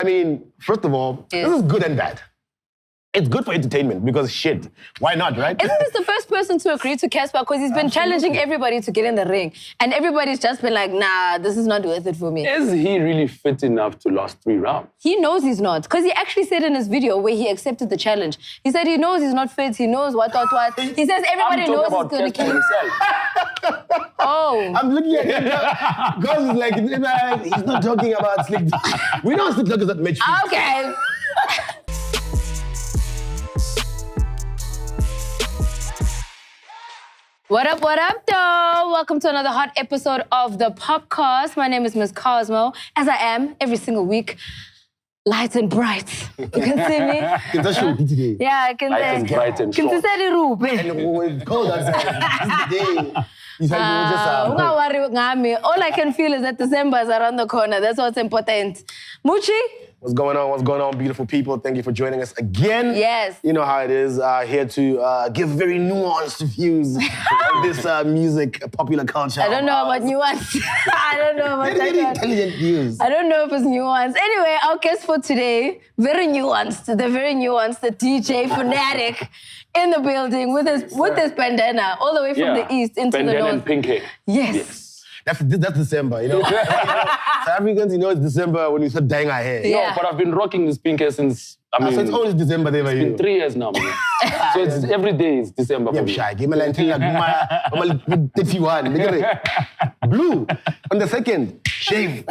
I mean, first of all, this is good and bad. It's good for entertainment because shit, why not, right? Isn't this the first person to agree to Cassper? Because he's been challenging everybody to get in the ring. And everybody's just been like, nah, this is not worth it for me. Is he really fit enough to last 3 rounds? He knows he's not. Because he actually said in his video where he accepted the challenge, he said he knows he's not fit, he knows what. He says everybody knows he's going to kill himself. Oh. I'm looking at him because he's like, he's not talking about SlikTalk. We know SlikTalk is not Mitch. Okay. What up, though? Welcome to another hot episode of the POPcast. My name is Miss Cosmo, as I am every single week, light and bright. You can see me? Today. Yeah, I can Light and bright and short. And it's cold outside. This is the day. Don't worry, Ngami. All I can feel is that December is around the corner. That's what's important. Moochie? What's going on? What's going on, beautiful people? Thank you for joining us again. Yes. You know how it is. Here to give very nuanced views on this music, popular culture. I don't know about nuance. I don't know about that. Very intelligent views. I don't know if it's nuanced. Anyway, our guest for today, very nuanced, the DJ fanatic in the building with his bandana all the way from the east into the north. Bandana and pink hair. Yes. That's December, you know. South Africans, you know, it's December when you start dyeing our hair. Yeah. No, but I've been rocking this pink hair since, So it's always December there for you. It's been 3 years now, man. So it's every day is December for me. Shy. Give me like 31. Blue. On the second, shave.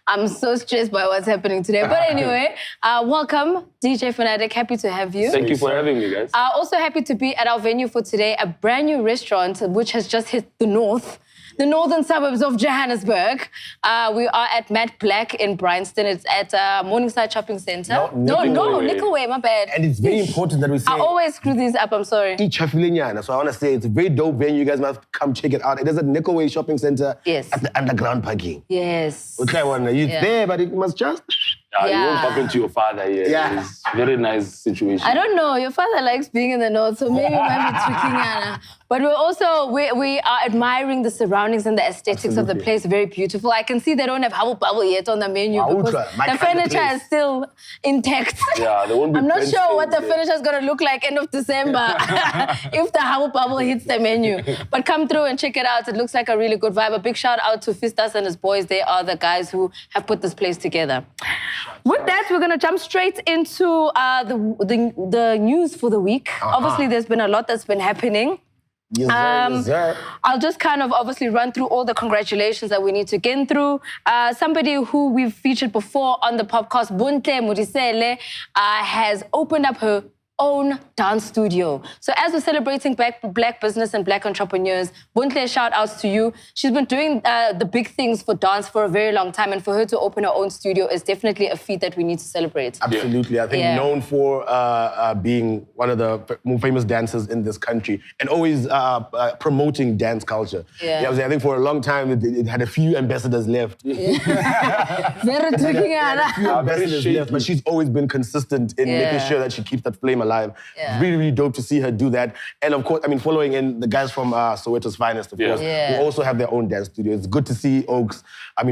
I'm so stressed by what's happening today. But anyway, welcome, DJ Fanatic. Happy to have you. Thank you for having me, guys. Also happy to be at our venue for today, a brand new restaurant which has just hit the northern suburbs of Johannesburg. We are at Matt Black in Bryanston. It's at Morningside Shopping Centre. No, Nickaway, my bad. And it's very important that we say... I always screw these up, I'm sorry. So I want to say it's a very dope venue. You guys must come check it out. It is at Nickaway Shopping Centre at the underground parking. Yes. Okay, you're there, but it must just... You won't bump into your father here. Yeah. It's a very nice situation. I don't know. Your father likes being in the north, so maybe we might be tweaking Anna. But we are admiring the surroundings and the aesthetics of the place. Very beautiful. I can see they don't have bubble yet on the menu because the furniture is still intact. Yeah, there won't be I'm not sure what the there. furniture is going to look like end of December if the bubble hits the menu. But come through and check it out. It looks like a really good vibe. A big shout out to Fistas and his boys. They are the guys who have put this place together. With that, we're going to jump straight into the news for the week. Obviously, there's been a lot that's been happening. Yes, sir. I'll just kind of obviously run through all the congratulations that we need to get through. Somebody who we've featured before on the podcast, Buntle Modisele, has opened up her own dance studio. So as we're celebrating black business and black entrepreneurs, Buntle, shout outs to you. She's been doing the big things for dance for a very long time, and for her to open her own studio is definitely a feat that we need to celebrate. Absolutely. I think known for being one of the more famous dancers in this country and always promoting dance culture. Yeah. I think for a long time it had a few ambassadors left. Very tricky, Anna. Few ambassadors left, but she's always been consistent in making sure that she keeps that flame alive. Yeah. Really, really dope to see her do that. And of course, following in the guys from Soweto's Finest, of course, who also have their own dance studio. It's good to see Oaks,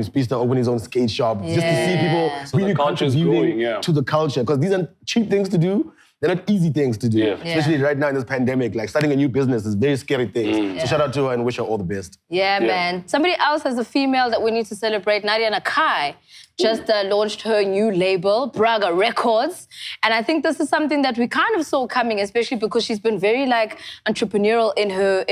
Speedster open his own skate shop. Just to see people really contributing to the culture. Because these aren't cheap things to do. They're not easy things to do. Yeah. Especially right now in this pandemic. Like starting a new business is a very scary thing. So shout out to her and wish her all the best. Yeah, man. Somebody else as a female that we need to celebrate, Nadia Nakai, just launched her new label, Braga Records. And I think this is something that we kind of saw coming, especially because she's been very entrepreneurial in her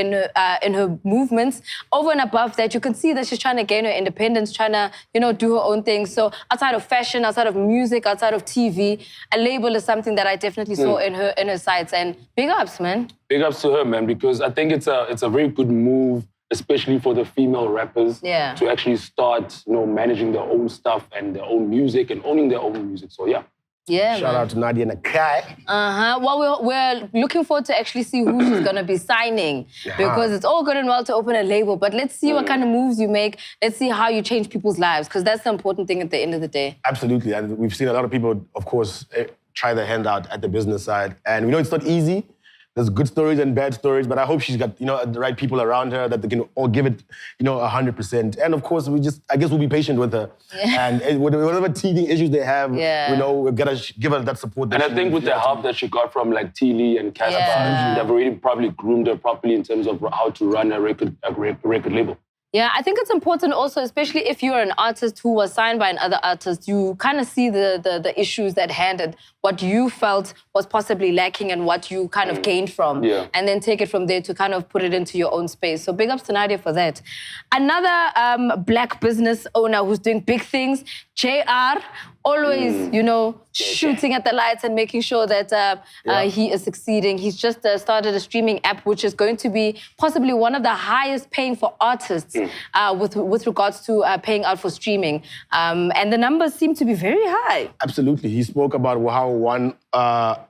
movements. Over and above that, you can see that she's trying to gain her independence, trying to, do her own thing. So outside of fashion, outside of music, outside of TV, a label is something that I definitely saw in her sites. And big ups, man. Big ups to her, man, because I think it's a very good move, especially for the female rappers, to actually start, managing their own stuff and their own music and owning their own music. So yeah, shout out to Nadia Nakai. Well, we're looking forward to actually see who she's going to be signing because it's all good and well to open a label, but let's see what kind of moves you make. Let's see how you change people's lives because that's the important thing at the end of the day. Absolutely. And we've seen a lot of people, of course, try their hand out at the business side. And we know it's not easy. There's good stories and bad stories, but I hope she's got, the right people around her that they can all give it, 100%. And of course, I guess we'll be patient with her. Yeah. And whatever teething issues they have, we've got to give her that support. And I think with the help that she got from like Teely and Cassper, they've already probably groomed her properly in terms of how to run a record label. Yeah, I think it's important also, especially if you're an artist who was signed by another artist, you kind of see the issues at hand and what you felt was possibly lacking and what you kind of gained from. Yeah. And then take it from there to kind of put it into your own space. So big ups to Nadia for that. Another Black business owner who's doing big things, JR, always, shooting at the lights and making sure that he is succeeding. He's just started a streaming app, which is going to be possibly one of the highest paying for artists with regards to paying out for streaming. And the numbers seem to be very high. Absolutely. He spoke about how one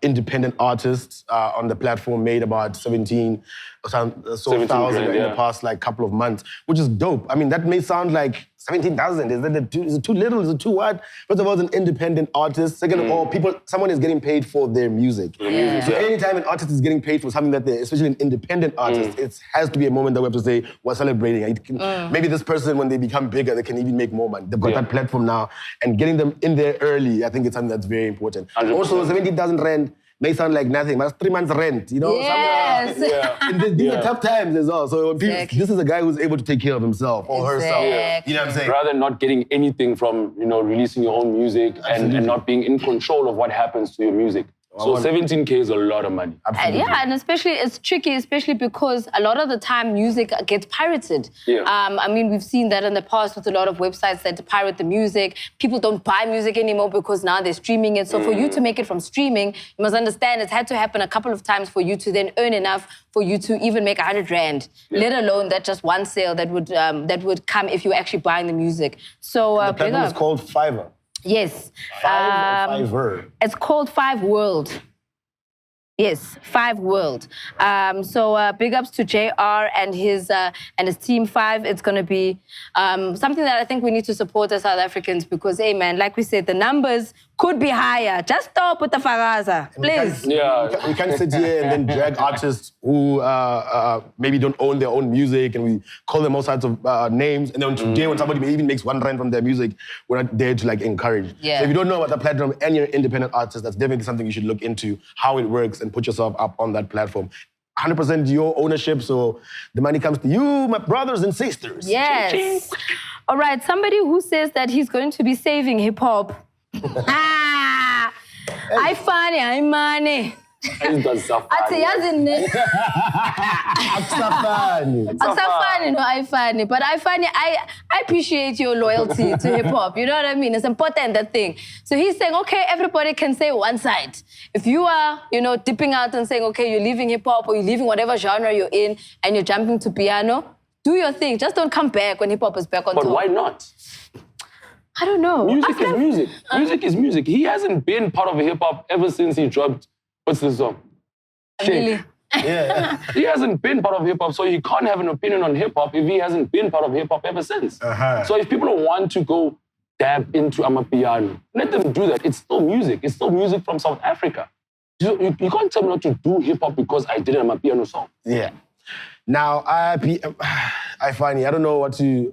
independent artist on the platform made about 17,000 in the past couple of months, which is dope. I mean, that may sound like 17,000. Is it too little? Is it too what? First of all, it's an independent artist. Second of all, someone is getting paid for their music. Yeah. So anytime an artist is getting paid for something that especially an independent artist, it has to be a moment that we have to say, we're celebrating. Maybe this person, when they become bigger, they can even make more money. They've got that platform now. And getting them in there early, I think it's something that's very important. 100%. Also, 17,000 rand may sound like nothing, but that's 3 months rent, Yes. And these are tough times as well. So this is a guy who's able to take care of himself or herself. You know what I'm saying? Rather than not getting anything from, releasing your own music and not being in control of what happens to your music. So 17K is a lot of money. Absolutely. And especially, it's tricky, especially because a lot of the time music gets pirated. Yeah. I mean, we've seen that in the past with a lot of websites that pirate the music. People don't buy music anymore because now they're streaming it. So for you to make it from streaming, you must understand it's had to happen a couple of times for you to then earn enough for you to even make 100 rand, let alone that just one sale that would come if you were actually buying the music. So the platform is called Fiverr. Yes. Fiverr. It's called Five World. Yes, Five World. So big ups to JR and his team Five. It's going to be something that I think we need to support as South Africans because, hey man, like we said, the numbers could be higher. Just stop with the fagaza, please. We can't sit here and then drag artists who maybe don't own their own music and we call them all sorts of names. And then today when somebody even makes 1 rand from their music, we're not there to encourage. Yeah. So if you don't know about the platform and you're an independent artist, that's definitely something you should look into, how it works and put yourself up on that platform. 100% your ownership, so the money comes to you, my brothers and sisters. Yes. All right, somebody who says that he's going to be saving hip-hop. iFani. iFani. But iFani, I appreciate your loyalty to hip-hop. You know what I mean? It's important, that thing. So he's saying, okay, everybody can say one side. If you are, dipping out and saying, okay, you're leaving hip-hop or you're leaving whatever genre you're in and you're jumping to piano, do your thing. Just don't come back when hip-hop is back on top. But why not? I don't know. Music is music. Music is music. He hasn't been part of hip-hop ever since he dropped, what's the song? Really? Yeah. He hasn't been part of hip-hop, so he can't have an opinion on hip-hop if he hasn't been part of hip-hop ever since. So if people want to go dab into amapiano, let them do that. It's still music. It's still music from South Africa. You can't tell me not to do hip-hop because I did an amapiano song. Yeah. Now, iFani, I don't know what to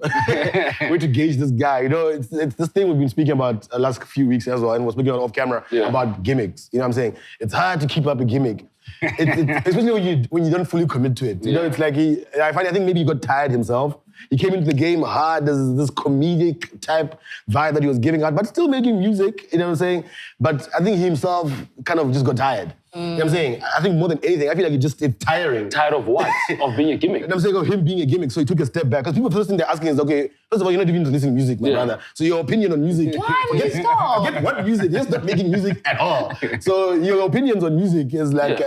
where to gauge this guy. It's this thing we've been speaking about the last few weeks as well, and we're speaking off camera about gimmicks. You know what I'm saying? It's hard to keep up a gimmick. Especially when you don't fully commit to it. It's like I think maybe he got tired himself. He came into the game hard. There's this comedic type vibe that he was giving out, but still making music, you know what I'm saying? But I think he himself kind of just got tired. You know what I'm saying? I think more than anything, I feel like it's tiring. Tired of what? Of being a gimmick? And I'm saying of him being a gimmick, so he took a step back. Because people, first thing they're asking is, okay, first of all, you're not even listening to music, my brother. So your opinion on music... Why would you stop? Forget what music, you're not making music at all. So your opinions on music is like,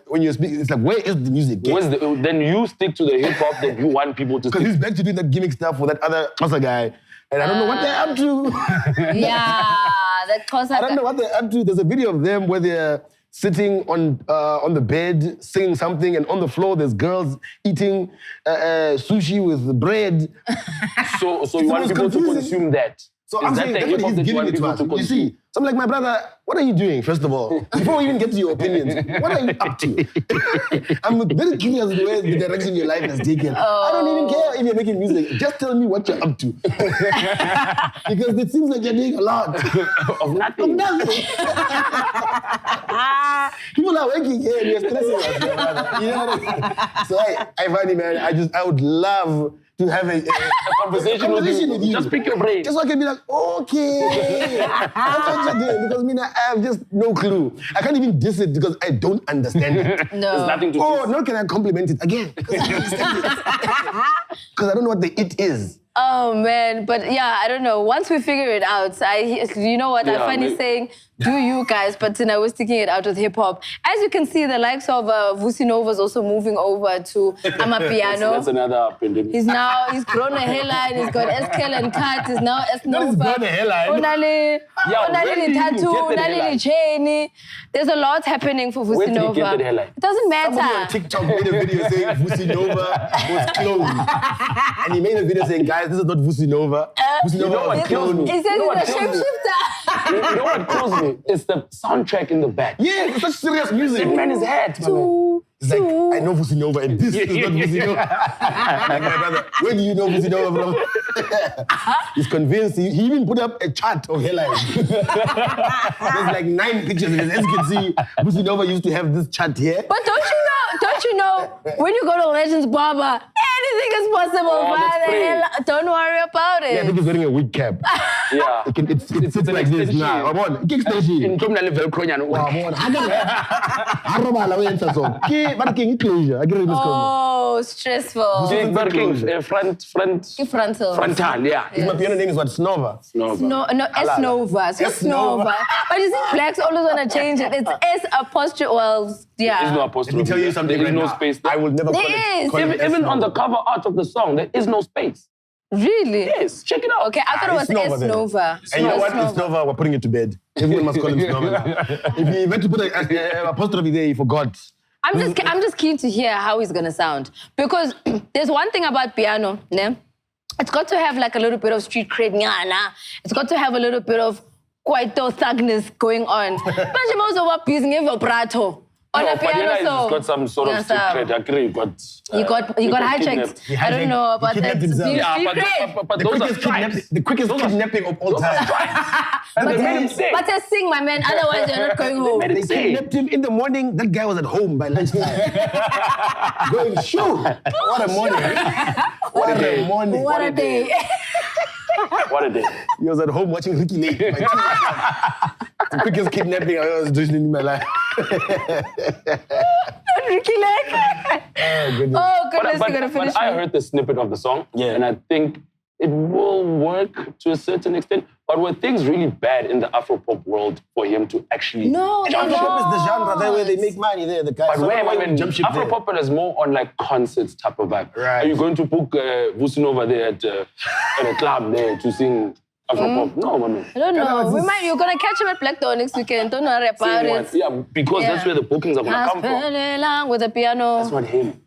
when you speak, it's like, where is the music? Then you stick to the hip-hop that you want people to stick. Because he's back to doing that gimmick stuff with that other guy. And I don't know what they're up to. That Xhosa I don't know what they're up to. There's a video of them where they're sitting on the bed, singing something, and on the floor there's girls eating sushi with bread. So you want people to consume that? So I'm saying that's what he's giving it to us. You see, so I'm like, my brother, what are you doing, first of all? Before we even get to your opinions, what are you up to? I'm very curious where the direction your life has taken. I don't even care if you're making music. Just tell me what you're up to. Because it seems like you're doing a lot. Of nothing. Of nothing. People are working here and you're stressing us, my brother. You know what I mean? So iFani, man, I would love to have a conversation with you. Just pick your brain. Just so I can be like, okay. That's what you're doing. Because I have just no clue. I can't even diss it because I don't understand it. No. There's nothing to diss. Oh, nor can I compliment it again. Because I don't understand it. Because I don't know what the it is. Oh, man. But yeah, I don't know. Once we figure it out, you know what? iFani saying, do you guys, but I was sticking it out with hip-hop. As you can see, the likes of Vusi Nova is also moving over to Amapiano. That's another pandemic. He's grown a hairline, he's got S-Kel and cut, he's now S-Nova. He's grown a hairline. Tattoo, there's a lot happening for Vusi Where did Nova. he get that hairline? It doesn't matter. Somebody on TikTok made a video saying Vusi Nova was cloned. And he made a video saying, guys, this is not Vusi Nova. Vusi Nova was cloned. He said he's a shapeshifter. You know what kills me? It's the soundtrack in the back. Yeah, it's such serious music. That man is head, my man. It's like, I know Vusi Nova and this is not Vusi Nova. Like, my brother, where do you know Vusi Nova from? He's convinced. He even put up a chart of hairlines. There's like 9 pictures. As you can see, Vusi Nova used to have this chart here. But don't you know, when you go to Legends Barber, anything is possible. Don't worry about it. Yeah, I think he's wearing a wig cap. Yeah. It sits like this now. Come on, kick station. In criminal Velcro, Oh, stressful. Frontal, yeah. My piano name is what? Snova. No, S-Nova. S-Nova. But you see, blacks always want to change it. It's S', well, yeah. There is no apostrophe. Let me tell you something. There is no space there. I will never call it. Even on the cover art of the song, there is no space. Really? Yes, check it out. Okay, I thought it was S-Nova. And you know what? It's Snova. We're putting it to bed. Everyone must call him Snova now. If he meant to put an apostrophe there, he forgot. I'm just keen to hear how he's gonna sound, because there's one thing about piano, né? It's got to have like a little bit of street cred, it's got to have a little bit of kwaito thugness going on. But you also want using a vibrato on a piano, so he's got some sort of street cred. I agree. You got hijacked. I don't know about that. Yeah, but those are stripes. The quickest kidnapping of all time. But just sing, my man. Otherwise, you're not going home. They kidnapped him in the morning. That guy was at home by lunchtime. Going, shoo! What a morning. What a morning. What a day. What a day. He was at home watching Ricky Lake. The quickest kidnapping I was doing in my life. Ricky Lake. Oh, goodness, you're going to finish. But I heard the snippet of the song, and I think it will work to a certain extent. But were things really bad in the Afropop world for him to actually... No, Afropop is the genre there where they make money there, the guys. But Afropop is more on like concerts type of vibe. Right. Are you going to book Vusi Nova there at a club there to sing Afropop? No, man. I don't know. You're going to catch him at Black Door next weekend. Don't worry about it. Yeah, because that's where the bookings are going to come from. With the piano. That's not him.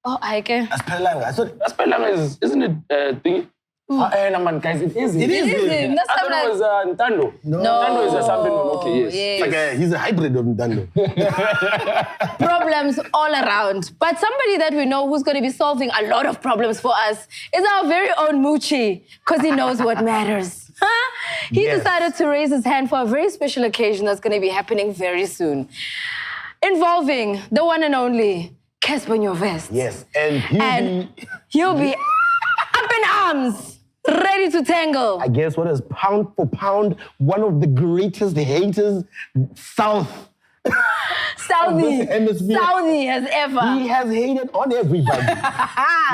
Oh, I can. Aspelang isn't it thingy? Guys, it is him. It is him. I thought it was Ntando. No. Ntando is something. Okay, yes. Like he's a hybrid of Ntando. Problems all around. But somebody that we know who's going to be solving a lot of problems for us is our very own Moochie, because he knows what matters. He decided to raise his hand for a very special occasion that's going to be happening very soon, involving the one and only Cassper in your vest. Yes, and he'll be up in arms, ready to tangle. I guess what is pound for pound one of the greatest haters Southie has ever. He has hated on everybody.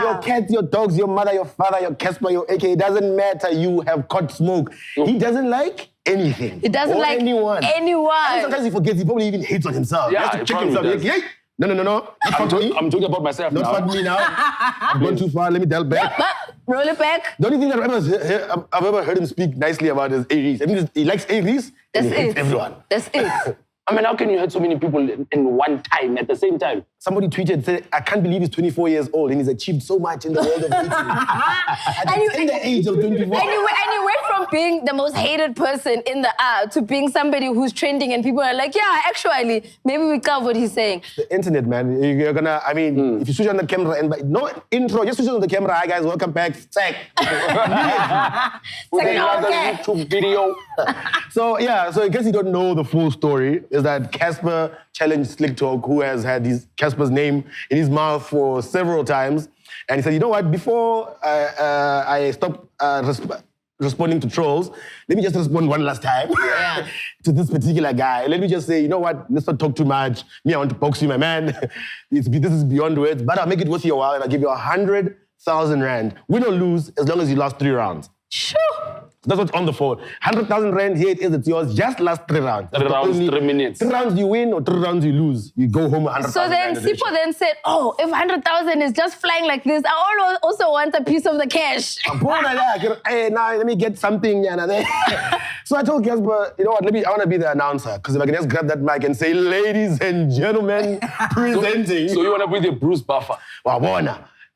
Your cats, your dogs, your mother, your father, your Cassper, your AK. It doesn't matter. You have caught smoke. He doesn't like anything. He doesn't like anyone. And sometimes he forgets. He probably even hates on himself. Yeah, he has to check himself. Like, hey, no. I'm talking about myself now. Not fuck me now. I'm going too far. Let me dial back. Roll it back. The only thing that I've ever heard him speak nicely about is Aries. I mean, he likes Aries and he hates everyone. That's it. I mean, how can you hurt so many people in one time, at the same time? Somebody tweeted, said, I can't believe he's 24 years old and he's achieved so much in the world of dating. In the age of 24. And you went from being the most hated person in the app to being somebody who's trending and people are like, yeah, actually, maybe we cover what he's saying. The internet, man. You're gonna, I mean, if you switch on the camera and no intro, just switch on the camera. Hi guys, welcome back. Tech. Another YouTube video. So in case you don't know the full story, is that Cassper challenged SlikTalk, who has had Casper's name in his mouth for several times. And he said, you know what, before I stop responding to trolls, let me just respond one last time to this particular guy. Let me just say, you know what, let's not talk too much. Me, I want to box you, my man. This is beyond words, but I'll make it worth your while and I'll give you 100,000 rand. Win or lose, as long as you last 3 rounds. Sure. That's what's on the phone. 100,000 rand, here it is, it's yours. Just last 3 rounds. 3 rounds, 3 minutes. 3 rounds you win or 3 rounds you lose. You go home 100,000 So then Sipho then said, oh, if 100,000 is just flying like this, I also want a piece of the cash. Hey, now let me get something. So I told Cassper, you know what, I want to be the announcer. Because if I can just grab that mic and say, ladies and gentlemen, presenting. So you want to be the Bruce Buffer?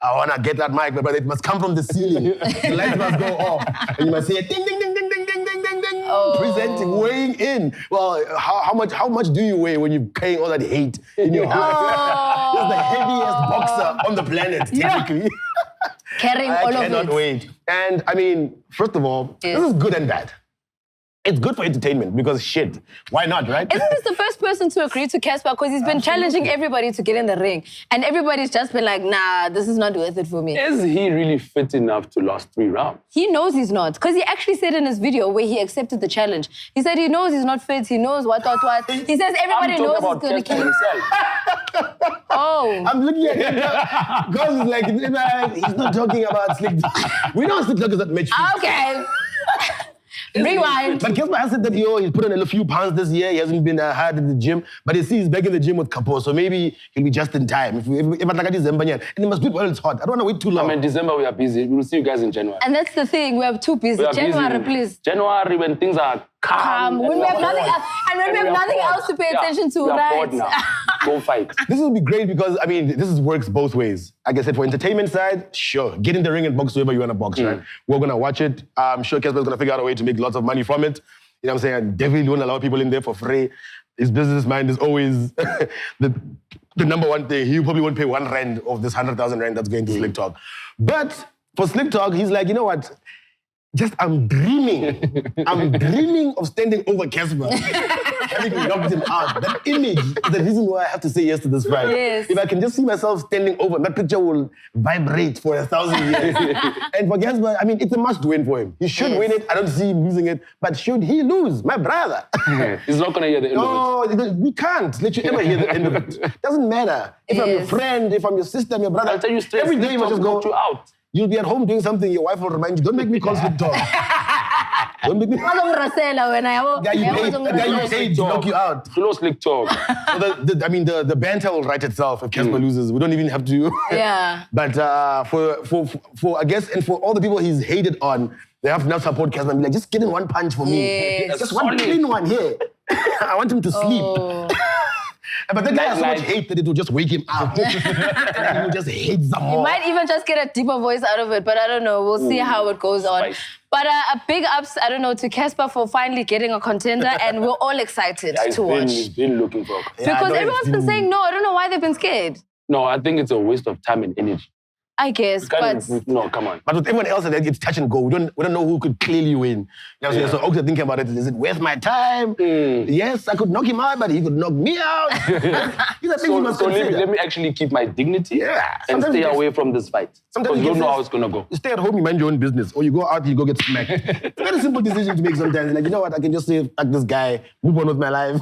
I wanna get that mic, but it must come from the ceiling. The lights must go off. And you must say, ding, ding, ding, ding, ding, ding, ding, ding, ding. Oh. Presenting, weighing in. Well, how much do you weigh when you're carrying all that hate in your heart? You're the heaviest boxer on the planet, technically. Carrying all of it. I cannot wait. And I mean, first of all, this is good and bad. It's good for entertainment because shit, why not, right? Isn't this the first person to agree to Cassper? Because he's been challenging everybody to get in the ring. And everybody's just been like, nah, this is not worth it for me. Is he really fit enough to last 3 rounds? He knows he's not. Because he actually said in his video where he accepted the challenge, he said he knows he's not fit, he knows what. He says everybody knows he's going to kill himself. Oh. I'm looking at him because it's like, he's not talking about SlikTalk. We know SlikTalk is not match fit. Okay. Rewind. But Cassper has said that he's put on a few pounds this year. He hasn't been hard in the gym, but he sees he's back in the gym with Capo, so maybe he'll be just in time. If like December, and it must be while it's hot. I don't want to wait too long. I mean, December we are busy. We'll see you guys in January. And that's the thing, we are too busy. January, please. January when things are calm. When we have nothing else, and when we have nothing else to pay attention to, we are right? bored now. Go fight. This will be great because, I mean, works both ways. Like I said, for entertainment side, sure. Get in the ring and box whoever you want to box, right? We're going to watch it. I'm sure Cassper's going to figure out a way to make lots of money from it. You know what I'm saying? I definitely don't allow people in there for free. His business mind is always the number one thing. He probably won't pay 1 rand of this 100,000 rand that's going to SlikTalk. But for SlikTalk, he's like, you know what? I'm dreaming of standing over Cassper, having knocked him out. That image is the reason why I have to say yes to this fight. Yes. If I can just see myself standing over, that picture will vibrate for 1,000 years. And for Cassper, I mean, it's a must win for him. He should win it. I don't see him losing it. But should he lose? My brother. He's not going to hear the end of it. No, we can't let you ever hear the end of it. Doesn't matter. If I'm your friend, if I'm your sister, I'm your brother. I'll tell you straight. Every day you must just go you out. You'll be at home doing something, your wife will remind you, don't make me call SlikTalk. Don't make me... Guy you paid to knock you out. Close SlikTalk. So the banter will write itself if Cassper loses. We don't even have to... Yeah. But for I guess, and for all the people he's hated on, they have to now support Cassper and be like, just get in one punch for me. Yes. Just one clean one here. I want him to sleep. Oh. But that guy has so much hate that it will just wake him up. And he will just hate some more. You might even just get a deeper voice out of it, but I don't know. We'll see how it goes on. But a big ups, I don't know, to Cassper for finally getting a contender, and we're all excited to watch. He's been looking for... Because everyone's been saying no. I don't know why they've been scared. No, I think it's a waste of time and energy. I guess, but... No, come on. But with everyone else, it's touch and go. We don't know who could clearly win. You know what I'm saying? So Oaks are thinking about it. Is it worth my time? Yes, I could knock him out, but he could knock me out. These are things you must consider. Let me actually keep my dignity and stay away from this fight. Sometimes you don't know how it's going to go. You stay at home, you mind your own business. Or you go out, you go get smacked. It's a very simple decision to make sometimes. Like, you know what? I can just say, fuck this guy, move on with my life.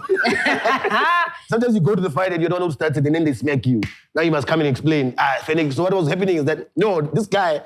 Sometimes you go to the fight and you don't know who started and then they smack you. Now you must come and explain. Phoenix, so what was happening is that, no, this guy,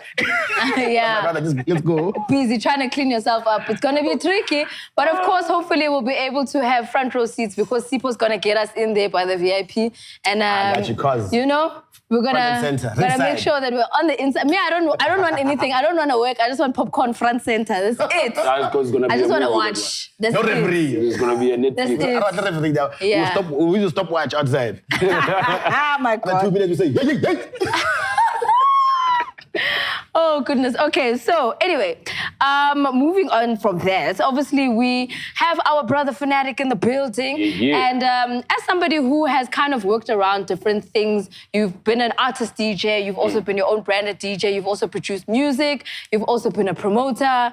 Yeah. my brother, just let's go. Busy trying to clean yourself up. It's going to be tricky. But of course, hopefully we'll be able to have front row seats because Sipo's going to get us in there by the VIP. And, I got you, cuz. you know, we're going to make sure that we're on the inside. Me, I don't want anything. I don't want to work. I just want popcorn front center. That's it. I just want to watch. That's no referee. There's going to be a Netflix. That's it. I don't want the referee now. Yeah. We'll use a stopwatch outside. Oh, my After God. 2 minutes, you say, hey. Oh, goodness. Okay, so anyway, moving on from that, obviously we have our brother Fanatic in the building. Yeah. And as somebody who has kind of worked around different things, you've been an artist DJ, you've also been your own branded DJ, you've also produced music, you've also been a promoter.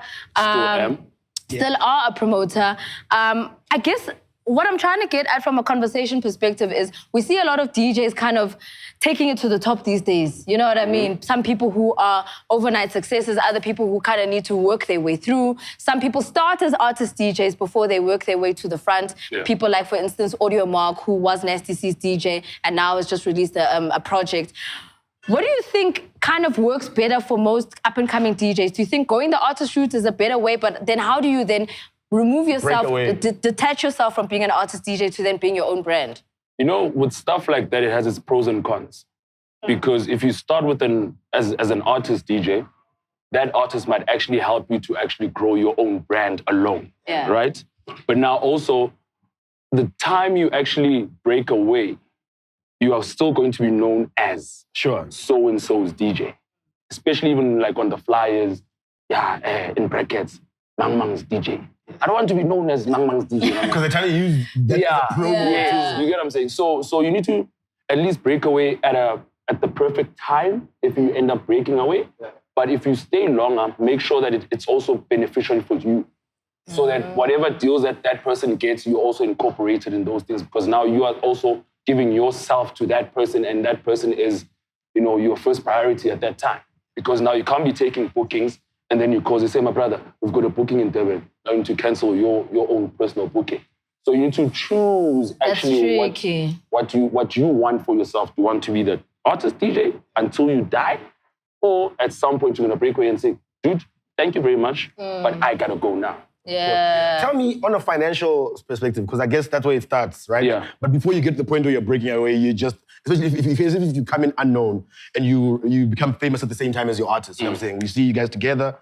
Still are a promoter. I guess what I'm trying to get at from a conversation perspective is we see a lot of DJs kind of taking it to the top these days. You know what I mean? Some people who are overnight successes, other people who kind of need to work their way through. Some people start as artist DJs before they work their way to the front. Yeah. People like, for instance, Audio Mark, who was Nasty C's DJ and now has just released a project. What do you think kind of works better for most up-and-coming DJs? Do you think going the artist route is a better way, but then how do you then remove yourself, detach yourself from being an artist DJ to then being your own brand? You know, with stuff like that, it has its pros and cons. Because if you start with as an artist DJ, that artist might actually help you to actually grow your own brand alone, right? But now also, the time you actually break away, you are still going to be known as so-and-so's DJ. Especially even like on the flyers, in brackets, Mang Mang's DJ. I don't want to be known as Mang Mang's DJ. Because they're trying to use that as a promo. You get what I'm saying? So you need to at least break away at the perfect time if you end up breaking away. Yeah. But if you stay longer, make sure that it's also beneficial for you. So that whatever deals that person gets, you also incorporated in those things. Because now you are also giving yourself to that person, and that person is, you know, your first priority at that time. Because now you can't be taking bookings and then you call, they say, my brother, we've got a booking in Durban. I need to cancel your own personal booking. So you need to choose actually what you want for yourself. Do you want to be the artist DJ until you die? Or at some point you're going to break away and say, dude, thank you very much, but I got to go now. Yeah. Tell me on a financial perspective, because I guess that's where it starts, right? Yeah. But before you get to the point where you're breaking away, you just, especially if you come in unknown and you become famous at the same time as your artist, you know what I'm saying? We see you guys together.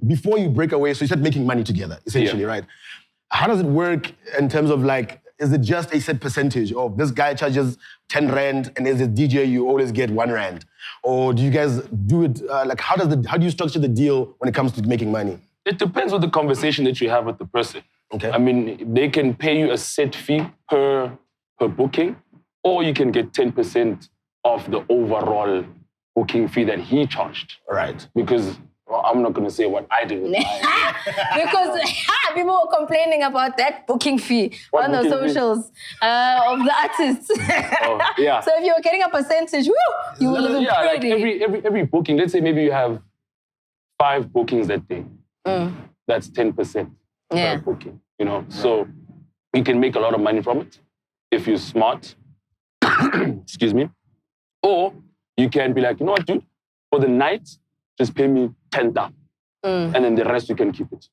Before you break away, so you start making money together, essentially, right? How does it work in terms of like, is it just a set percentage of this guy charges 10 Rand and as a DJ you always get 1 Rand? Or do you guys do it, like how do you structure the deal when it comes to making money? It depends on the conversation that you have with the person. Okay. I mean, they can pay you a set fee per booking, or you can get 10% of the overall booking fee that he charged. Right. Because I'm not going to say what I did with Because people were complaining about that booking fee on the socials of the artists. Yeah. So if you were getting a percentage, you would have been pretty. Like every booking, let's say maybe you have 5 bookings that day. That's 10% per booking, you know? So you can make a lot of money from it if you're smart. Excuse me. Or you can be like, you know what, dude? For the night, just pay me 10,000. And then the rest you can keep it.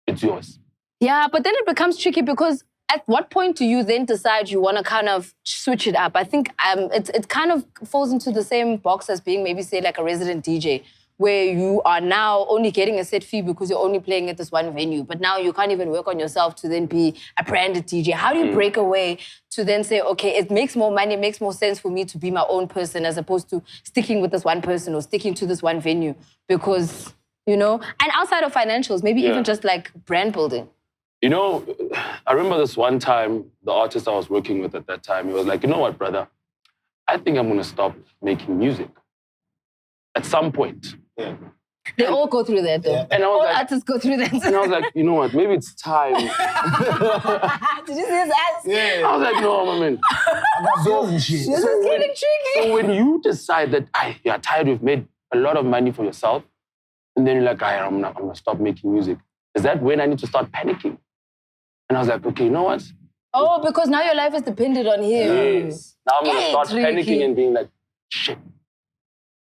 It's yours. Yeah, but then it becomes tricky because at what point do you then decide you want to kind of switch it up? I think it kind of falls into the same box as being maybe, say, like a resident DJ, where you are now only getting a set fee because you're only playing at this one venue. But now you can't even work on yourself to then be a branded DJ. How do you break away to then say, okay, it makes more money, it makes more sense for me to be my own person as opposed to sticking with this one person or sticking to this one venue? Because, you know, and outside of financials, maybe even just like brand building. You know, I remember this one time, the artist I was working with at that time, he was like, you know what, brother? I think I'm going to stop making music at some point. Yeah. They all go through that, though. Yeah. And I was all artists go through that. And I was like, you know what? Maybe it's time. Did you see his ass? Yeah. I was like, no, my man. This is getting tricky. So when you decide that you're tired, you've made a lot of money for yourself, and then you're like, I'm going to stop making music. Is that when I need to start panicking? And I was like, okay, you know what? Oh, because now your life is dependent on him. Yes. Now I'm going to start panicking and being like, shit.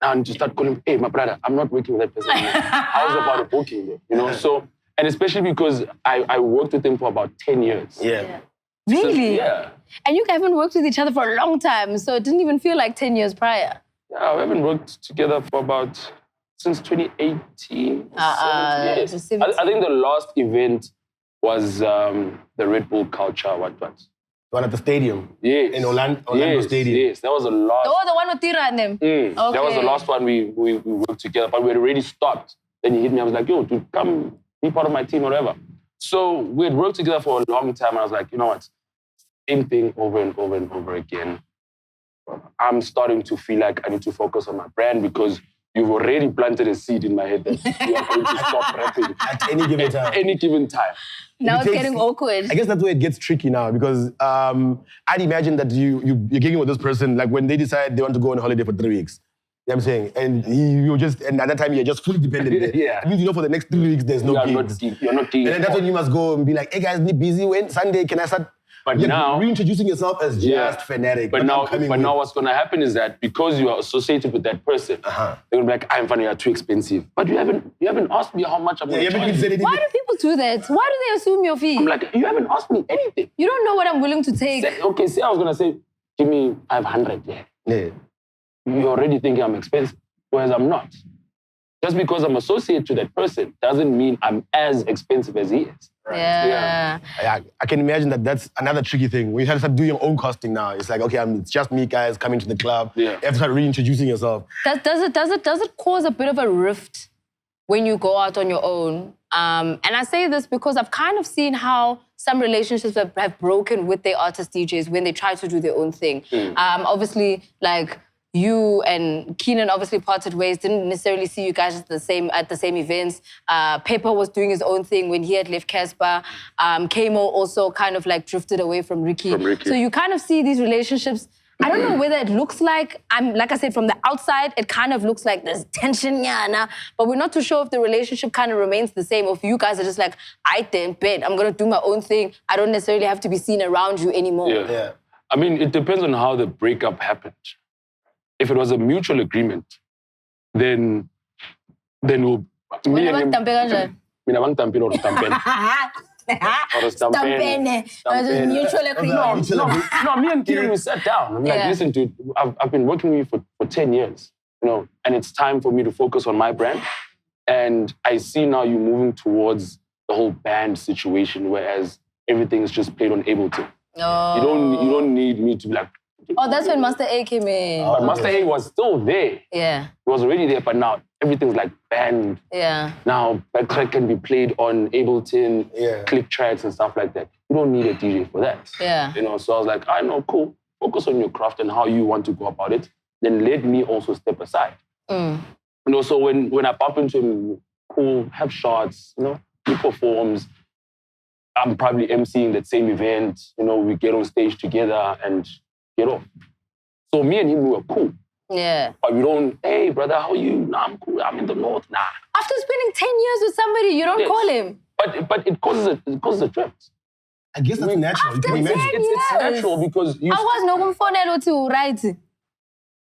And you start calling, hey, my brother, I'm not working with that person anymore. How's about a booking there? You know, so, and especially because I worked with him for about 10 years. Yeah. Really? So, yeah. And you haven't worked with each other for a long time, so it didn't even feel like 10 years prior. Yeah, we haven't worked together for since 2018. Yes. I think the last event was the Red Bull Culture, what? One at the stadium. Yes. In Orlando Stadium. Yes, that was the last. Oh, the one with Tira and them. Okay. That was the last one we worked together, but we had already stopped. Then he hit me, I was like, yo, dude, come be part of my team or whatever. So we had worked together for a long time, and I was like, you know what? Same thing over and over and over again. I'm starting to feel like I need to focus on my brand because you've already planted a seed in my head that you are going to stop rapping at any given time. Any given time. Now it's getting awkward. I guess that's where it gets tricky now because I'd imagine that you're gigging with this person, like when they decide they want to go on holiday for 3 weeks. You know what I'm saying? And at that time, you're just fully dependent there. Yeah. I mean, for the next 3 weeks, there's no gigs. You're not gigging. And then that's when you must go and be like, hey guys, be busy when Sunday, can I start? But now, reintroducing yourself as just fanatic. But now what's going to happen is that because you are associated with that person, they're going to be like, I'm funny, you're too expensive. But you haven't asked me how much I'm going to charge you. Why do people do that? Why do they assume your fee? I'm like, you haven't asked me anything. You don't know what I'm willing to take. Say I was going to say, give me 500, yeah. You're already thinking I'm expensive, whereas I'm not. Just because I'm associated to that person doesn't mean I'm as expensive as he is. Right. Yeah. I can imagine that's another tricky thing. When you have to start doing your own costing now, it's like, okay, it's just me guys coming to the club. Yeah. You have to start reintroducing yourself. Does it cause a bit of a rift when you go out on your own? And I say this because I've kind of seen how some relationships have broken with their artist DJs when they try to do their own thing. Obviously, like you and Keenan obviously parted ways, didn't necessarily see you guys at the same events. Pepper was doing his own thing when he had left Cassper. Kamo also kind of like drifted away from Ricky. So you kind of see these relationships. I don't know whether it looks like, like I said, from the outside, it kind of looks like there's tension, but we're not too sure if the relationship kind of remains the same, or if you guys are just like, I didn't bet, I'm going to do my own thing. I don't necessarily have to be seen around you anymore. Yeah. I mean, it depends on how the breakup happened. If it was a mutual agreement, then we'll... Me and him... Mutual agreement. No, me and Keenan, we sat down. I'm like, listen, dude, I've been working with you for 10 years, and it's time for me to focus on my brand. And I see now you moving towards the whole band situation, whereas everything is just played on Ableton. Oh. You don't need me to be like... Oh, that's when Master A came in. But Master A was still there. Yeah. He was already there, but now everything's like banned. Yeah. Now that track can be played on Ableton, click tracks and stuff like that. You don't need a DJ for that. Yeah. So I was like, I know, cool. Focus on your craft and how you want to go about it. Then let me also step aside. So when I bump into him, cool, have shots, he performs. I'm probably emceeing that same event. We get on stage together and get off. So me and him, we were cool. Yeah. But we don't, hey, brother, how are you? Nah, I'm cool. I'm in the north. Nah. After spending 10 years with somebody, you don't call him. But it causes a drift. I guess that's natural. After 10 years. It's natural because you... I was no phone to write.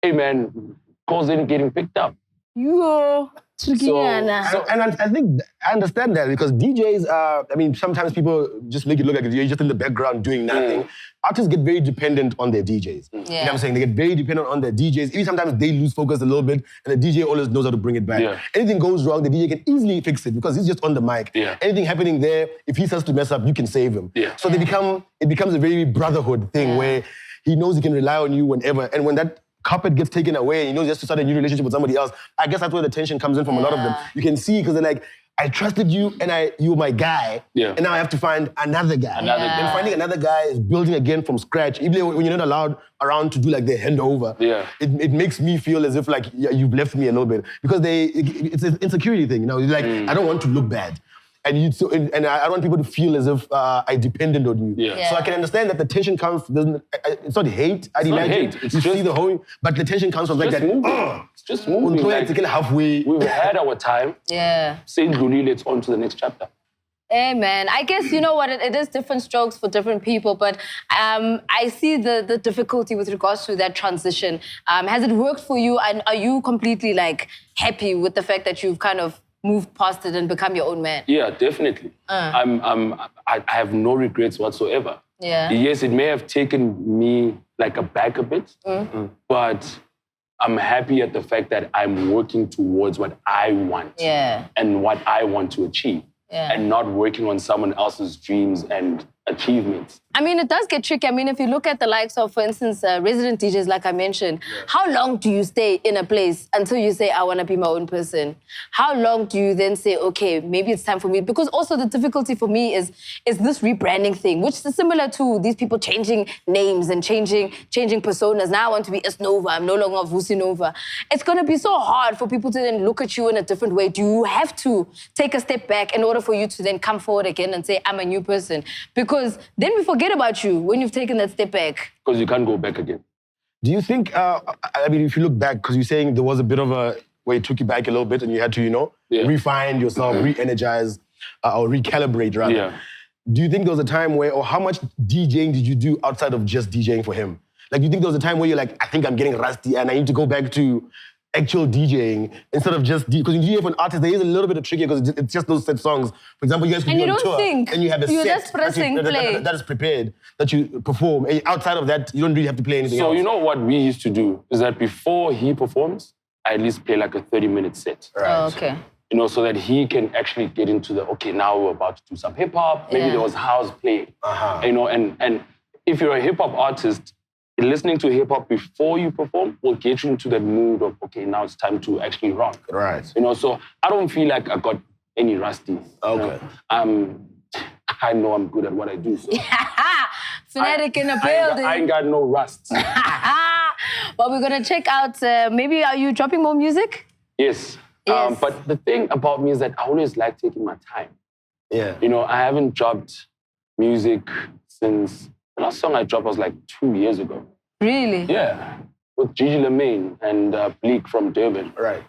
Hey, man, calls ain't getting picked up. Yo. And I think I understand that because DJs, sometimes people just make it look like you're just in the background doing nothing. Artists get very dependent on their DJs. You know what I'm saying? They get very dependent on their DJs. Even sometimes they lose focus a little bit and the DJ always knows how to bring it back. Yeah. Anything goes wrong, the DJ can easily fix it because he's just on the mic. Yeah. Anything happening there, if he starts to mess up, you can save him. Yeah. So it becomes a very brotherhood thing where he knows he can rely on you whenever. And when that carpet gets taken away and he knows he has to start a new relationship with somebody else, I guess that's where the tension comes in from a lot of them. You can see because they're like, I trusted you and you were my guy, and now I have to find another guy. And finding another guy is building again from scratch. Even when you're not allowed around to do like the handover, it makes me feel as if like you've left me a little bit because it's an insecurity thing. Like I don't want to look bad. And I don't want people to feel as if I depended on you. Yeah. So I can understand that the tension comes, it's not hate, I'd imagine. Hate. It's you just, see the whole, but the tension comes from like that. It's just moving. Like, halfway. We've had our time. Yeah. Saying Luli, let's on to the next chapter. Man, I guess you know what it is different strokes for different people, but I see the difficulty with regards to that transition. Has it worked for you, and are you completely like happy with the fact that you've kind of moved past it and become your own man? Yeah, definitely. I have no regrets whatsoever. Yeah. Yes, it may have taken me like aback a bit, but I'm happy at the fact that I'm working towards what I want and what I want to achieve. And not working on someone else's dreams and achievements. I mean, it does get tricky. I mean, if you look at the likes of, for instance, resident DJs, like I mentioned, how long do you stay in a place until you say, I want to be my own person? How long do you then say, okay, maybe it's time for me? Because also the difficulty for me is this rebranding thing, which is similar to these people changing names and changing personas. Now I want to be S-Nova. I'm no longer Vusi Nova. It's going to be so hard for people to then look at you in a different way. Do you have to take a step back in order for you to then come forward again and say, I'm a new person? Because then we forget about you when you've taken that step back. Because you can't go back again. Do you think, I mean, if you look back, because you're saying there was a bit of a, where it took you back a little bit and you had to, refine yourself, re-energize, or recalibrate, rather. Yeah. Do you think there was a time where, or how much DJing did you do outside of just DJing for him? Like, do you think there was a time where you're like, I think I'm getting rusty and I need to go back to actual DJing instead of just because you DJ for an artist, there is a little bit of tricky because it's just those set songs. For example, you guys can do on tour and you have a set that is prepared that you perform. And outside of that, you don't really have to play anything else. So you know what we used to do is that before he performs, I at least play like a 30-minute set. Right. Oh, okay. You know, so that he can actually get into the, okay, now we're about to do some hip hop. Maybe there was house play. You know, and if you're a hip hop artist, listening to hip hop before you perform will get you into that mood of, okay, now it's time to actually rock. Right. You know, so I don't feel like I got any rusty. Okay. I know I'm good at what I do. So. Fanatic in the building. I ain't got no rust. Well, we're going to check out, maybe are you dropping more music? Yes. But the thing about me is that I always like taking my time. Yeah. You know, I haven't dropped music since... The last song I dropped was like 2 years ago. Really? Yeah, with Gigi Lemaine and Bleak from Durban. Right.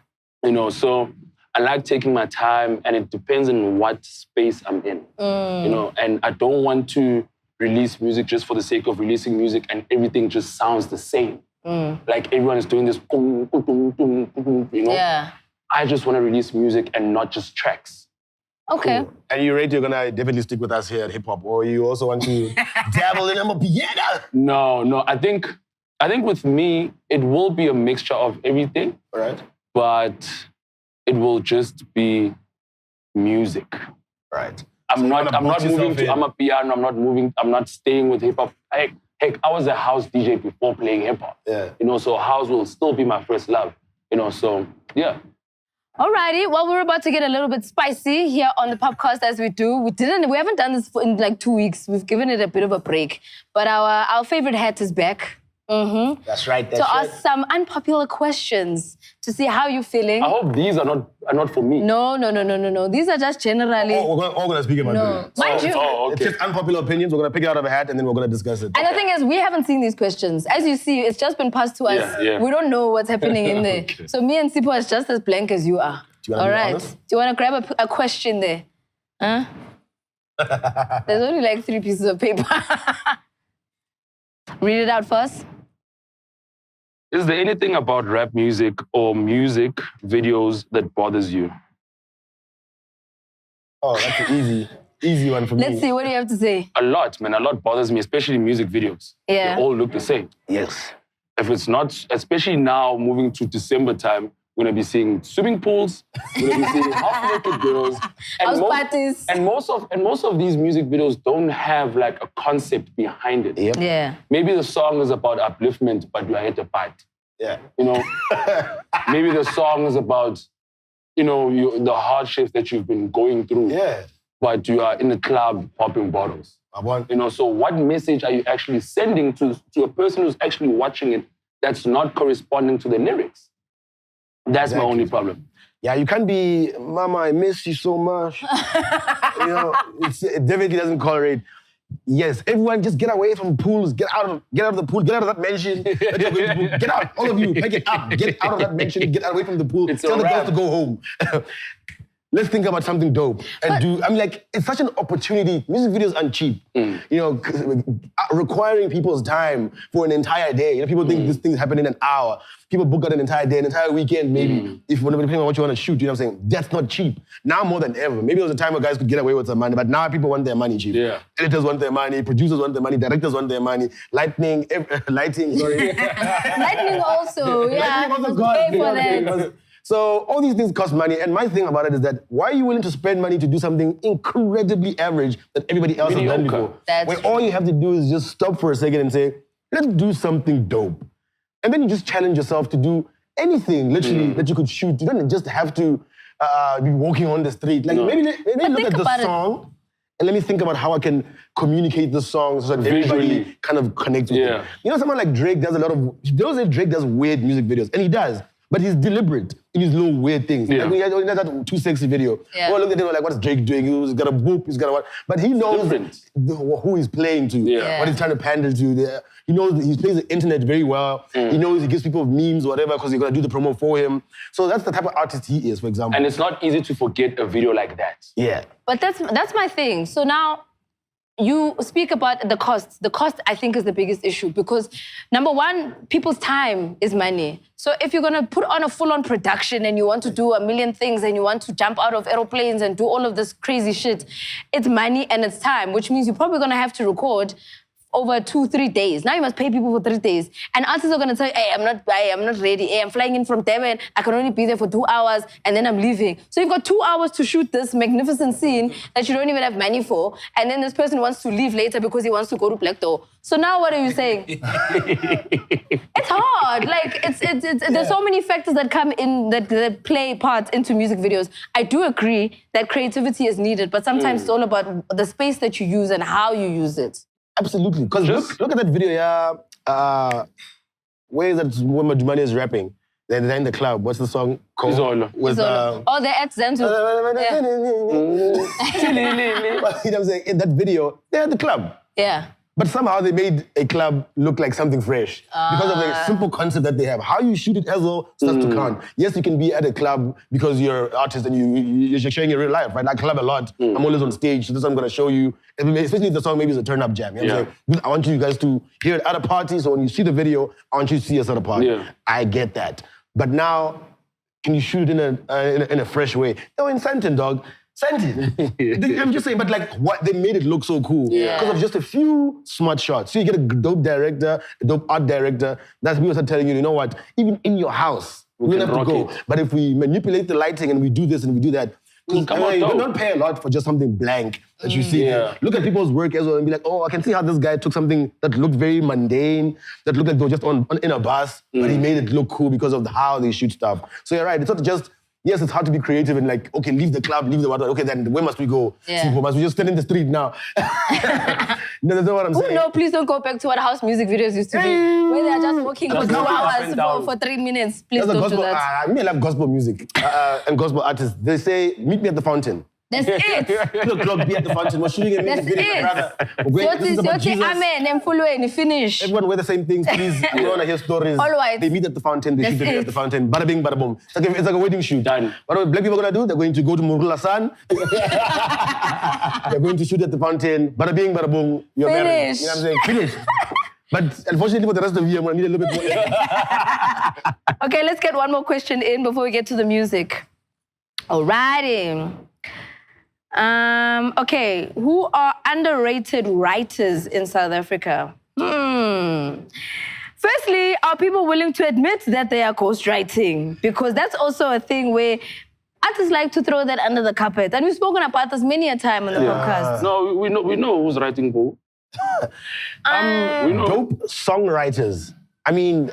You know, so I like taking my time and it depends on what space I'm in. You know, and I don't want to release music just for the sake of releasing music and everything just sounds the same. Like everyone is doing this, you know? Yeah. I just want to release music and not just tracks. Okay. Cool. And you're definitely stick with us here at Hip Hop, or you also want to dabble in piano? No. I think with me, it will be a mixture of everything. Right. But it will just be music. Right. I'm not moving to amapiano. I'm not staying with hip hop. Heck, I was a house DJ before playing hip hop. Yeah. You know, so house will still be my first love. You know, so yeah. Alrighty, well, we're about to get a little bit spicy here on the POPcast as we do. We haven't done this in like 2 weeks. We've given it a bit of a break. But our favorite hat is back. That's right. To ask some unpopular questions to see how you're feeling. I hope these are not for me. No. These are just generally. We're all gonna speak about it. Mind you. Okay. It's just unpopular opinions. We're gonna pick it out of a hat and then we're gonna discuss it. And the thing is, we haven't seen these questions. As you see, it's just been passed to us. Yeah. We don't know what's happening in there. Okay. So me and Sipho is just as blank as you are. Do you want to be honest? Do you want to grab a question there? Huh? There's only like 3 pieces of paper. Read it out first. Is there anything about rap music or music videos that bothers you? Oh, that's an easy one for me. Let's see, what do you have to say? A lot, man. A lot bothers me, especially music videos. Yeah. They all look the same. Yes. If it's not, especially now moving to December time, we're gonna be seeing swimming pools. We're gonna be seeing half-naked girls. House parties. And most of these music videos don't have like a concept behind it. Yep. Yeah. Maybe the song is about upliftment, but you are at a fight. Yeah. You know. Maybe the song is about, you know, the hardships that you've been going through. Yeah. But you are in the club popping bottles. You know. So what message are you actually sending to a person who's actually watching it that's not corresponding to the lyrics? That's my only problem. Yeah, you can't be, Mama, I miss you so much. You know, it definitely doesn't correlate. Yes, everyone just get away from pools, get out of the pool, get out of that mansion. Get out, all of you, make it up. Get out of that mansion, get away from the pool. It's Tell the girls to go home. let's think about something dope and do. I mean, like, it's such an opportunity. Music videos aren't cheap. You know, requiring people's time for an entire day. You know, people think this thing's happening in an hour. People book out an entire day, an entire weekend, maybe. If depending on what you want to shoot, you know what I'm saying? That's not cheap. Now more than ever. Maybe there was a time where guys could get away with some money, but now people want their money cheap. Yeah. Editors want their money, producers want their money, directors want their money, lighting, sorry. Lightning also, yeah. Lightning also pay for that. So all these things cost money, and my thing about it is that why are you willing to spend money to do something incredibly average that everybody else has done before? That's where all you have to do is just stop for a second and say, let's do something dope. And then you just challenge yourself to do anything, literally, that you could shoot. You don't just have to be walking on the street. Like maybe look at the song and let me think about how I can communicate the song so that everybody kind of connects with it. You know, someone like Drake does a lot of, Drake does weird music videos, and he does. But he's deliberate in his little weird things. Like when he had that Too Sexy video. Oh, look at him, like, what's Drake doing? He's got a boop, he's got a what. But he knows who he's playing to, what he's trying to pander to. He knows he plays the internet very well. He knows he gives people memes, whatever, because he's gonna do the promo for him. So that's the type of artist he is, for example. And it's not easy to forget a video like that. Yeah. But that's my thing. So now, you speak about the cost. The cost, I think, is the biggest issue because, number one, people's time is money. So if you're going to put on a full-on production and you want to do a million things and you want to jump out of aeroplanes and do all of this crazy shit, it's money and it's time, which means you're probably going to have to record over 2-3 days. Now you must pay people for 3 days. And artists are gonna tell you, hey, I'm not ready. Hey, I'm flying in from Devon. I can only be there for 2 hours and then I'm leaving. So you've got 2 hours to shoot this magnificent scene that you don't even have money for. And then this person wants to leave later because he wants to go to Black Door. So now what are you saying? It's hard. Like, there's so many factors that come in, that play parts into music videos. I do agree that creativity is needed, but sometimes it's all about the space that you use and how you use it. Absolutely, because look at that video, where is that when Majumani is rapping? They're in the club. What's the song called? Izolo. Oh, they're at Zenzu. You know what I'm saying? In that video, they're at the club. Yeah. But somehow they made a club look like something fresh because of the simple concept that they have. How you shoot it as well starts to count. Yes, you can be at a club because you're an artist and you're sharing your real life, right? I club a lot. I'm always on stage, so this I'm going to show you. Especially if the song maybe is a turn-up jam. You know what I'm saying? I want you guys to hear it at a party, so when you see the video, I want you to see us at a party. I get that. But now, can you shoot it in a fresh way? No, in Santon, dog. Santon. I'm just saying, but like, what they made it look so cool because of just a few smart shots. So you get a dope director, a dope art director. That's people start telling you, you know what? Even in your house, we don't have to go. But if we manipulate the lighting and we do this and we do that, you don't pay a lot for just something blank that you see. Look at people's work as well and be like, oh, I can see how this guy took something that looked very mundane, that looked like they were just in a bus, but he made it look cool because of how they shoot stuff. So you're right, it's not just, yes, it's hard to be creative and like, okay, leave the club, leave the water. Okay, then where must we go? Must we just stand in the street now? No, that's not what I'm saying. No, please don't go back to what house music videos used to be, where they're just walking for 2 hours for 3 minutes. Please don't do that. I love gospel music and gospel artists. They say, meet me at the fountain. That's it. 2 o'clock, be at the fountain. We're shooting a music video, brother. Finish. Everyone wear the same things, please. I don't want to hear stories. All right. They meet at the fountain, they shoot at the fountain. Bada bing, bada boom. It's like a wedding shoot. Done. What are black people going to do? They're going to go to Murula San. They're going to shoot at the fountain. Bada bing, bada boom. You're married. You know what I'm saying? Finish. But unfortunately for the rest of the year, I'm going to need a little bit more. Okay, let's get one more question in before we get to the music. Alrighty. Okay, who are underrated writers in South Africa? Firstly, are people willing to admit that they are ghostwriting? Because that's also a thing where artists like to throw that under the carpet. And we've spoken about this many a time on the podcast. No, we know who's writing who. We know. Dope songwriters. I mean,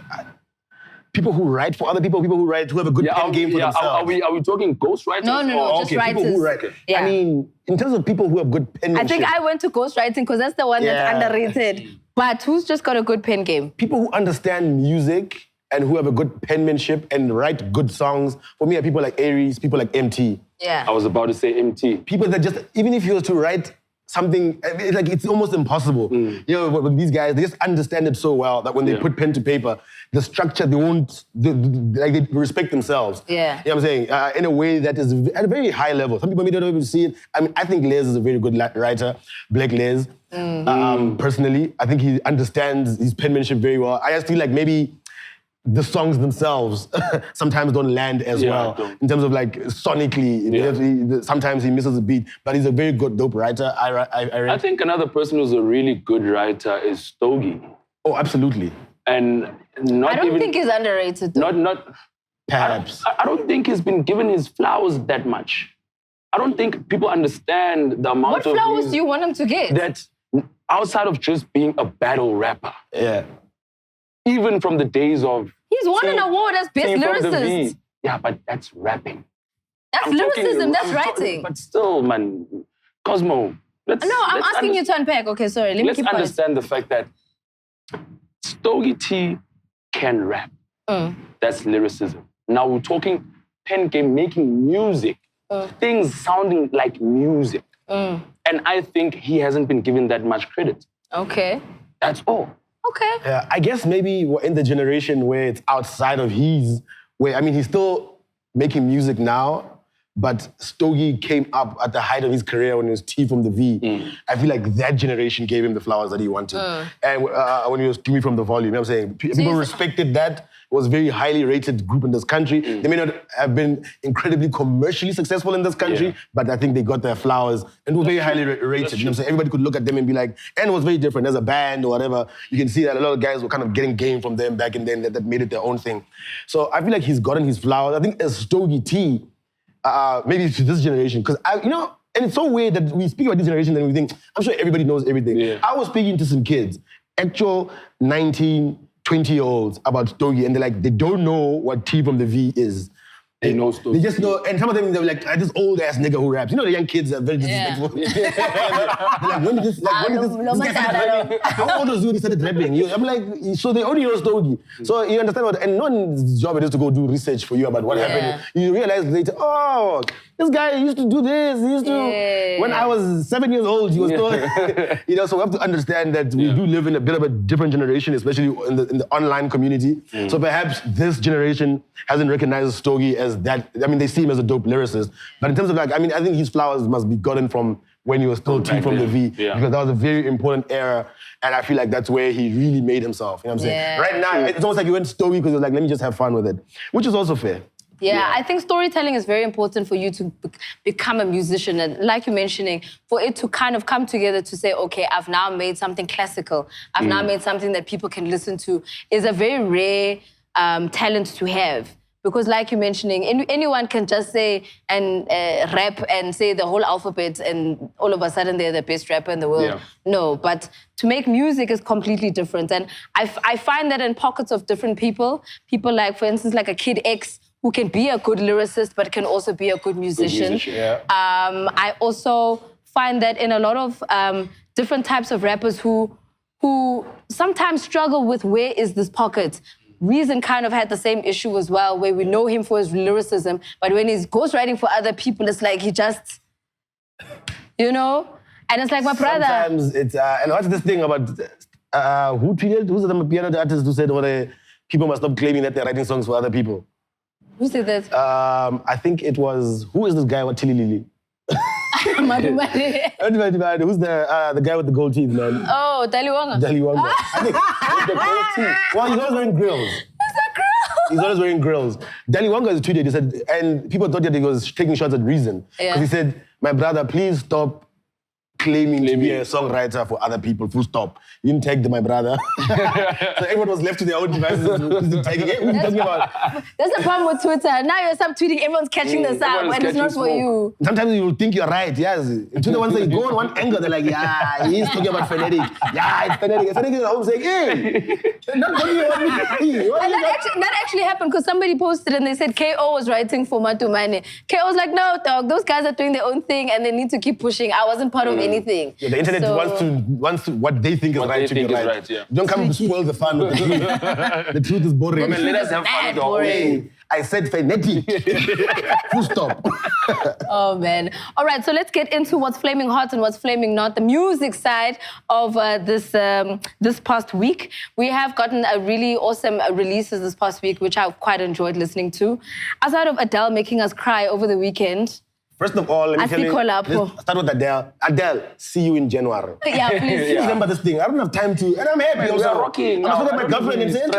people who write for other people who have a good pen game for themselves. Are we talking ghostwriters? No, just writers. People who write. I mean, in terms of people who have good penmanship. I think I went to ghostwriting because that's the one that's underrated. But who's just got a good pen game? People who understand music and who have a good penmanship and write good songs. For me, are people like Aries, people like MT. Yeah. I was about to say MT. People that just, even if you were to write something, it's almost impossible. You know, with these guys, they just understand it so well that when they put pen to paper, the structure, they respect themselves. Yeah. You know what I'm saying? In a way that is at a very high level. Some people may not be able to see it. I mean, I think Les is a very good writer, Black Les. Personally, I think he understands his penmanship very well. I just feel like maybe the songs themselves sometimes don't land as well in terms of like sonically. Sometimes he misses a beat, but he's a very good, dope writer. I think another person who's a really good writer is Stogie. Oh, absolutely. And I don't think he's underrated though. Not perhaps. I don't think he's been given his flowers that much. I don't think people understand the amount of... What flowers do you want him to get? That outside of just being a battle rapper. Yeah. Even from the days of... He's won an award as best lyricist. Yeah, but that's rapping. That's lyricism, that's writing. But still, man, Cosmo, I'm asking you to unpack. Okay, sorry, let me keep Let's understand the fact that Stogie T can rap. That's lyricism. Now we're talking pen game, making music. Things sounding like music. And I think he hasn't been given that much credit. Okay. That's all. Okay. Yeah, I guess maybe we're in the generation where it's outside of his, where, I mean, he's still making music now, but Stogie came up at the height of his career when he was T from the V. I feel like that generation gave him the flowers that he wanted. And when he was Gimme from the Volume, you know what I'm saying? People respected that. It was a very highly rated group in this country. They may not have been incredibly commercially successful in this country, but I think they got their flowers and were very highly rated. You know what I'm saying? Everybody could look at them and be like, and it was very different as a band or whatever. You can see that a lot of guys were kind of getting game from them back in then that made it their own thing. So I feel like he's gotten his flowers. I think as Stogie T, maybe to this generation, because and it's so weird that we speak about this generation and we think, I'm sure everybody knows everything. Yeah. I was speaking to some kids, actual 19, 20-year-olds about Stogie, and they're like, they don't know what T from the V is. They know Stogie. They just know, and some of them, they're like, this old ass nigga who raps. You know, the young kids are very disrespectful. They're like, when did this guy started rapping? How old was you when he started rapping? I'm like, so they only know Stogie. So you understand what, and no one's job it is to go do research for you about what happened. You realize later, oh, this guy used to do this. He used to, when I was 7 years old, he was still, so we have to understand that we do live in a bit of a different generation, especially in the online community. So perhaps this generation hasn't recognized Stogie as that. I mean, they see him as a dope lyricist. But in terms of I think his flowers must be gotten from when he was still T from the V. Because that was a very important era. And I feel like that's where he really made himself. You know what I'm saying? Right now, it's almost like he went Stogie because he was like, let me just have fun with it. Which is also fair. Yeah, I think storytelling is very important for you to become a musician. And like you're mentioning, for it to kind of come together to say, okay, I've now made something classical. I've now made something that people can listen to is a very rare talent to have. Because like you're mentioning, anyone can just say and rap and say the whole alphabet and all of a sudden they're the best rapper in the world. Yeah. No, but to make music is completely different. And I find that in pockets of different people like, for instance, like a Kid X, who can be a good lyricist but can also be a good musician. I also find that in a lot of different types of rappers who sometimes struggle with where is this pocket. Reason kind of had the same issue as well, where we know him for his lyricism, but when he's ghostwriting for other people, it's like he just, and it's like my brother. Sometimes it's, and what's this thing about, who tweeted, who's the piano artist who said, people must stop claiming that they're writing songs for other people? Who said that? I think it was, who is this guy with Tilly Lily? Who's the guy with the gold teeth, man? Oh, Dali Wanga. I think with the gold teeth. Well, he's always wearing grills. He's always wearing grills. Dali Wanga is tweeted, he said, and people thought that he was taking shots at Reason. Because he said, my brother, please stop claiming to be a songwriter for other people, full stop. You didn't tag my brother. So everyone was left to their own devices. Tagging it. What are you talking about? That's the problem with Twitter. Now you're subtweeting, everyone's catching this up, and it's not for you. Sometimes you will think you're right, yes. Twitter ones say, go on one angle, they're like, yeah, he's talking about phonetic. Yeah, it's phonetic. Phonetic is at home saying, hey, not talking about me. And that actually happened because somebody posted and they said KO was writing for Matumane. KO was like, no, dog, those guys are doing their own thing and they need to keep pushing. I wasn't part of anything. Yeah, the internet wants to what they think is right to be right. Don't come to spoil the fun with the truth. The truth is boring. I mean, let us have fun with our way. I said phonetic. Full stop. Oh, man. All right, so let's get into what's flaming hot and what's flaming not. The music side of this past week. We have gotten a really awesome releases this past week, which I quite enjoyed listening to. Outside of Adele making us cry over the weekend. First of all, let me tell you, let's start with Adele. Adele, see you in January. Yeah, please. Yeah. Remember this thing. I don't have time to, and I'm happy. We are rocking. I'm looking at my girlfriend and saying,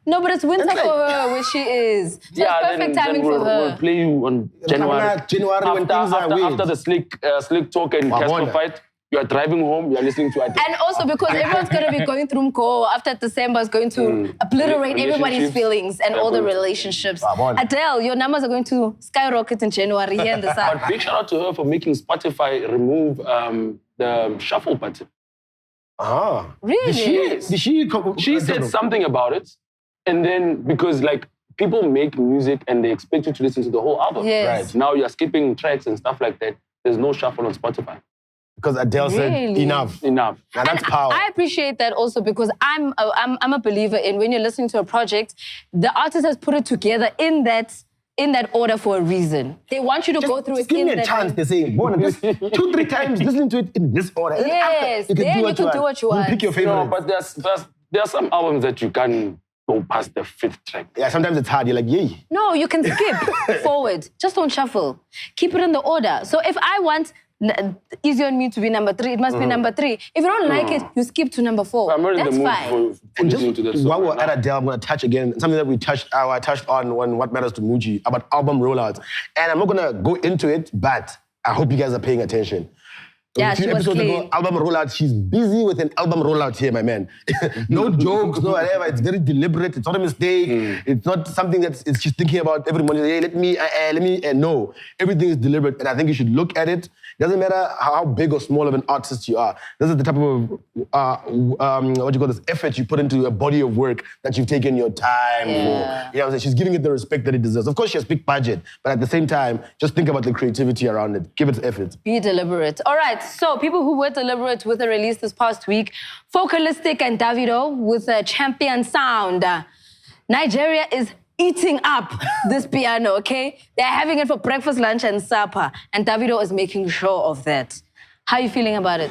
no, but it's winter for her where she is. So it's perfect timing for her. We'll play you on January. When things are weird. After the SlikTalk and Cassper fight, you are driving home, you are listening to Adele. And also because everyone's going to be going through Mko after December is going to obliterate everybody's feelings and all the relationships. Adele, your numbers are going to skyrocket in January here in the South. But big shout out to her for making Spotify remove the shuffle button. Ah. Really? She said something about it. And then, because like, people make music and they expect you to listen to the whole album. Yes. Right. Now you're skipping tracks and stuff like that. There's no shuffle on Spotify. Because Adele said enough. Enough. Now that's power. I appreciate that also because I'm a believer in when you're listening to a project, the artist has put it together in that order for a reason. They want you to go through it. Give me a chance. They say, Bona, just 2-3 times listening to it in this order. Yes, you can do what you want. You pick your favorite. No, but there are some albums that you can go past the 5th track. Yeah, sometimes it's hard. You're like, yay. No, you can skip forward. Just don't shuffle. Keep it in the order. So if I want Easy on Me to be number 3, it must be number 3. If you don't like it, you skip to number 4. I'm already That's in the fine. mood for listening to that song. While we're at Adele, I'm going to touch again something that I touched on What Matters to Moochie about album rollouts. And I'm not going to go into it, but I hope you guys are paying attention. Yeah, a few she was episodes clean. ago, album rollout. She's busy with an album rollout here, my man. No jokes, no whatever. It's very deliberate. It's not a mistake. It's not something that she's thinking about every morning. Hey, let me. No, everything is deliberate, and I think you should look at it. Doesn't matter how big or small of an artist you are. This is the type of effort you put into a body of work that you've taken your time for. You know what I'm saying? She's giving it the respect that it deserves. Of course, she has big budget, but at the same time, just think about the creativity around it. Give it effort. Be deliberate. All right, so people who were deliberate with the release this past week, Focalistic and Davido with a champion sound. Nigeria is eating up this piano, okay? They're having it for breakfast, lunch, and supper. And Davido is making sure of that. How are you feeling about it?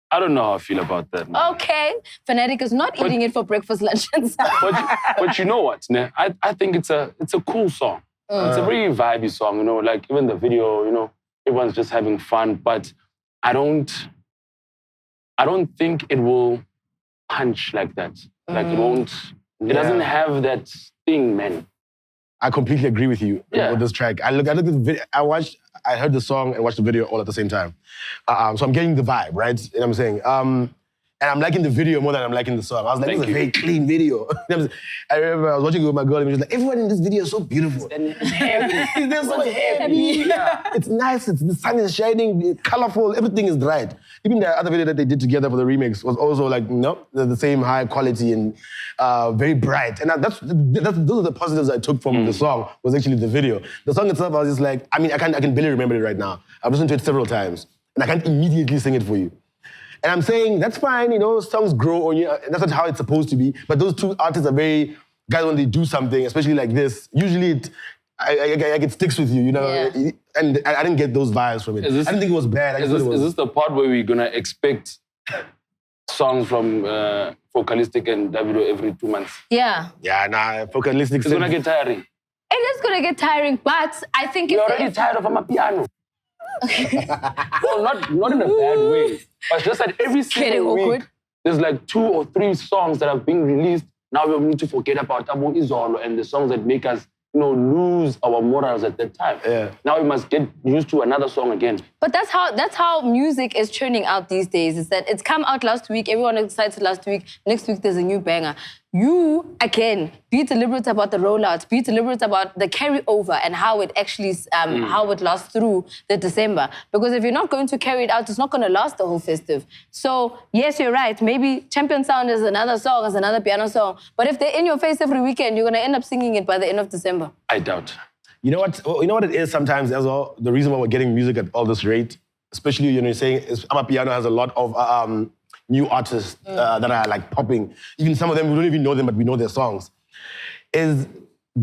I don't know how I feel about that. Man. Okay. Fanatic is not eating it for breakfast, lunch, and supper. But you know what? I think it's a cool song. It's a very vibey song, you know, like even the video, you know, everyone's just having fun. But I don't think it will punch like that. Like it won't, it doesn't have that thing, man. I completely agree with you with this track. I looked at the video, I heard the song and watched the video all at the same time. So I'm getting the vibe, right? You know what I'm saying? And I'm liking the video more than I'm liking the song. I was like, this is a very clean video. I remember I was watching it with my girl and she was like, everyone in this video is so beautiful. And happy. They're so happy. Yeah. It's nice, the sun is shining, it's colorful, everything is right. Even the other video that they did together for the remix was also like, the same high quality and very bright. And those are the positives I took from the song, was actually the video. The song itself, I was just like, I mean, I can barely remember it right now. I've listened to it several times and I can't immediately sing it for you. And I'm saying, that's fine, you know, songs grow on you, and that's not how it's supposed to be. But those two artists are very, guys, when they do something, especially like this, usually it sticks with you, you know? Yeah. And I didn't get those vibes from it. I didn't think it was bad. Is this the part where we're going to expect songs from Focalistic and Davido every 2 months? Yeah. Yeah, nah, Focalistic... It's going to get tiring. It is going to get tiring, but I think You're already tired of Amapiano. Well, not in a bad way, but just that every single week, there's like 2 or 3 songs that have been released. Now we need to forget about Abu Izolo and the songs that make us, you know, lose our morals at that time. Yeah. Now we must get used to another song again. But that's how music is churning out these days, is that it's come out last week, everyone excited last week, next week there's a new banger. You, again, be deliberate about the rollout, be deliberate about the carryover and how it actually, how it lasts through the December. Because if you're not going to carry it out, it's not going to last the whole festive. So, yes, you're right. Maybe Champion Sound is another song, is another piano song. But if they're in your face every weekend, you're going to end up singing it by the end of December. I doubt. You know what it is sometimes as well? The reason why we're getting music at all this rate, especially, you know, you're saying Amapiano has a lot of new artists that are like popping. Even some of them, we don't even know them, but we know their songs. Is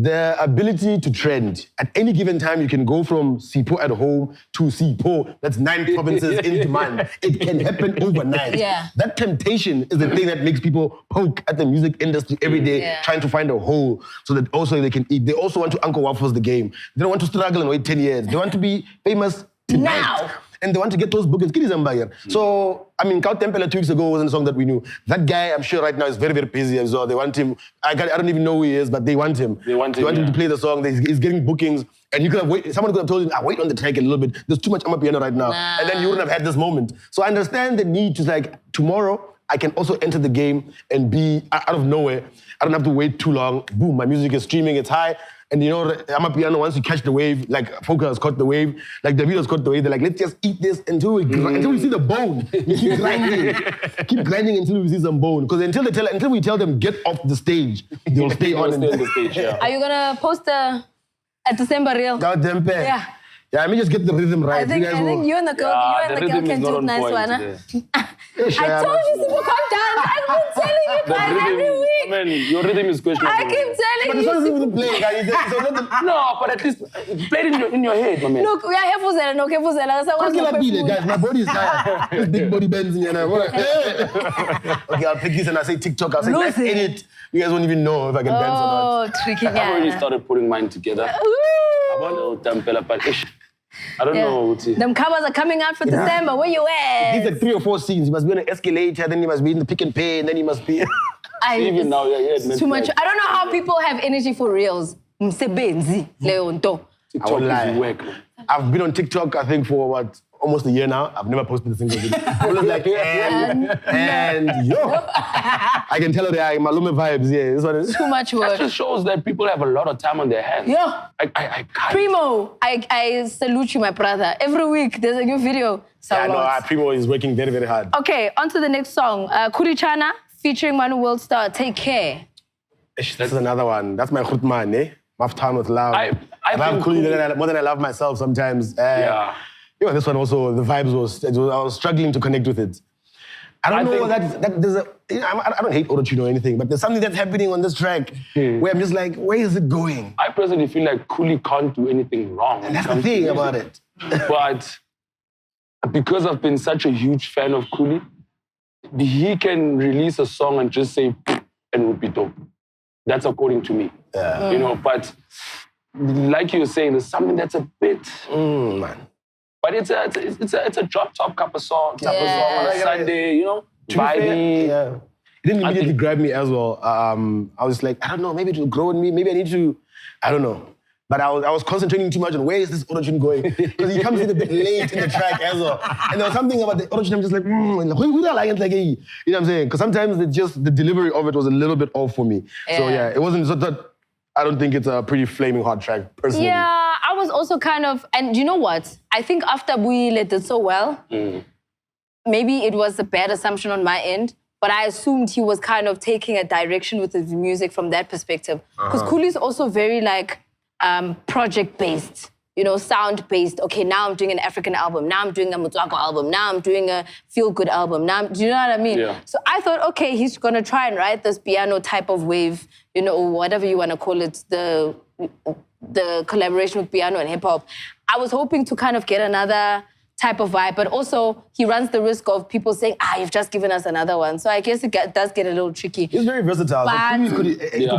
the ability to trend. At any given time, you can go from Sipho at home to Sipho. That's 9 provinces in demand. It can happen overnight. Yeah. That temptation is the thing that makes people poke at the music industry every day, trying to find a hole so that also they can eat. They also want to Uncle Waffles the game. They don't want to struggle and wait 10 years. They want to be famous tonight. Now. And they want to get those bookings. So, I mean, Cow Tempele 2 weeks ago wasn't a song that we knew. That guy, I'm sure right now is very, very busy as well. They want him. I don't even know who he is, but they want him. They want him to play the song. He's getting bookings. And you could have waited. Someone could have told him, wait on the track a little bit. There's too much Amapiano right now. And then you wouldn't have had this moment. So I understand the need to tomorrow, I can also enter the game and be out of nowhere. I don't have to wait too long. Boom, my music is streaming, it's high. And Amapiano, once you catch the wave, like Foka has caught the wave, like Davido's caught the wave, they're like, let's just eat this until we see the bone. You keep grinding. Keep grinding until we see some bone. Because until we tell them, get off the stage, they'll stay on the stage. Yeah. Are you gonna post a December reel? Goddamn pair. Yeah. Yeah, let me just get the rhythm right. I think you and the girl, can do a nice one. I told you to come down. I've been telling you guys every week. Man, your rhythm is questionable. I keep telling you. But it's not even playing, guys. No, but at least play it in your head, my man. Look, we are here for Zela, no, for Zela. Guys, my body is tired. This big body bends in here now. Okay, I'll pick this and I say TikTok. I'll say, let's edit. You guys won't even know if I can dance or not. Oh, tricky. I've already started putting mine together. I don't know. Them covers are coming out for December. Where you at? These are 3 or 4 scenes. You must be on an escalator, then you must be in the Pick and Pay, and then you must be... Even now, it's too much. I don't know how people have energy for reels. Msebenzi, Leonto. TikTok is work. I've been on TikTok, I think, for almost a year now. I've never posted a single video. I was like, and yo. I can tell her that Malume vibes, This one is too much work. That just shows that people have a lot of time on their hands. Yeah. I can't. Primo, I salute you, my brother. Every week, there's a new video. Primo is working very, very hard. Okay, on to the next song. Kurichana, featuring Manu World Star, Take Care. This is another one. That's my khutman, eh? Maf time with love. I love Kuli more than I love myself sometimes. This one also, the vibes I was struggling to connect with it. I don't hate autotune or anything, but there's something that's happening on this track where I'm just like, where is it going? I personally feel like Kuli can't do anything wrong. And that's the thing about it. But because I've been such a huge fan of Kuli, he can release a song and just say, and it would be dope. That's according to me. Yeah. But like you were saying, there's something that's a bit... man. But it's a drop-top type of song on a Sunday, vibey. It didn't immediately grab me as well. I was like, I don't know, maybe it will grow in me. Maybe I need to, I don't know. But I was concentrating too much on where is this autotune going? Because he comes in a bit late in the track as well. And there was something about the autotune, I'm just like, who do I like? You know what I'm saying? Because sometimes the delivery of it was a little bit off for me. Yeah. So yeah, it wasn't so that, I don't think it's a pretty flaming hot track, personally. Yeah, I was also kind of, and you know what? I think after we let it so well, maybe it was a bad assumption on my end, but I assumed he was kind of taking a direction with his music from that perspective. Because Kuli's also very project-based, sound-based. Okay, now I'm doing an African album. Now I'm doing a Motswako album. Now I'm doing a feel-good album. Do you know what I mean? Yeah. So I thought, okay, he's gonna try and write this piano type of wave, whatever you wanna call it, the collaboration with piano and hip-hop. I was hoping to kind of get another type of vibe, but also he runs the risk of people saying, you've just given us another one. So I guess it does get a little tricky. He's very versatile. But, he could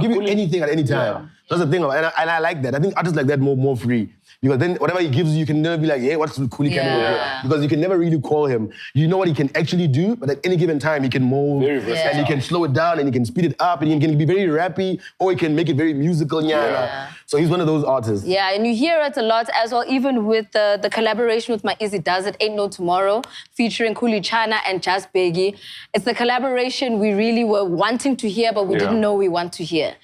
give you anything at any time. Yeah. That's the thing, and I like that. I think artists like that more free. Because then whatever he gives you can never be like, hey, what's Kuli can do? Because you can never really call him. You know what he can actually do, but at any given time he can mold and he can slow it down and he can speed it up and he can be very rappy or he can make it very musical. So he's one of those artists. Yeah, and you hear it a lot as well, even with the collaboration with My Izzy Does It, Ain't No Tomorrow, featuring Kulichana and Just Biggie. It's the collaboration we really were wanting to hear, but we didn't know we want to hear.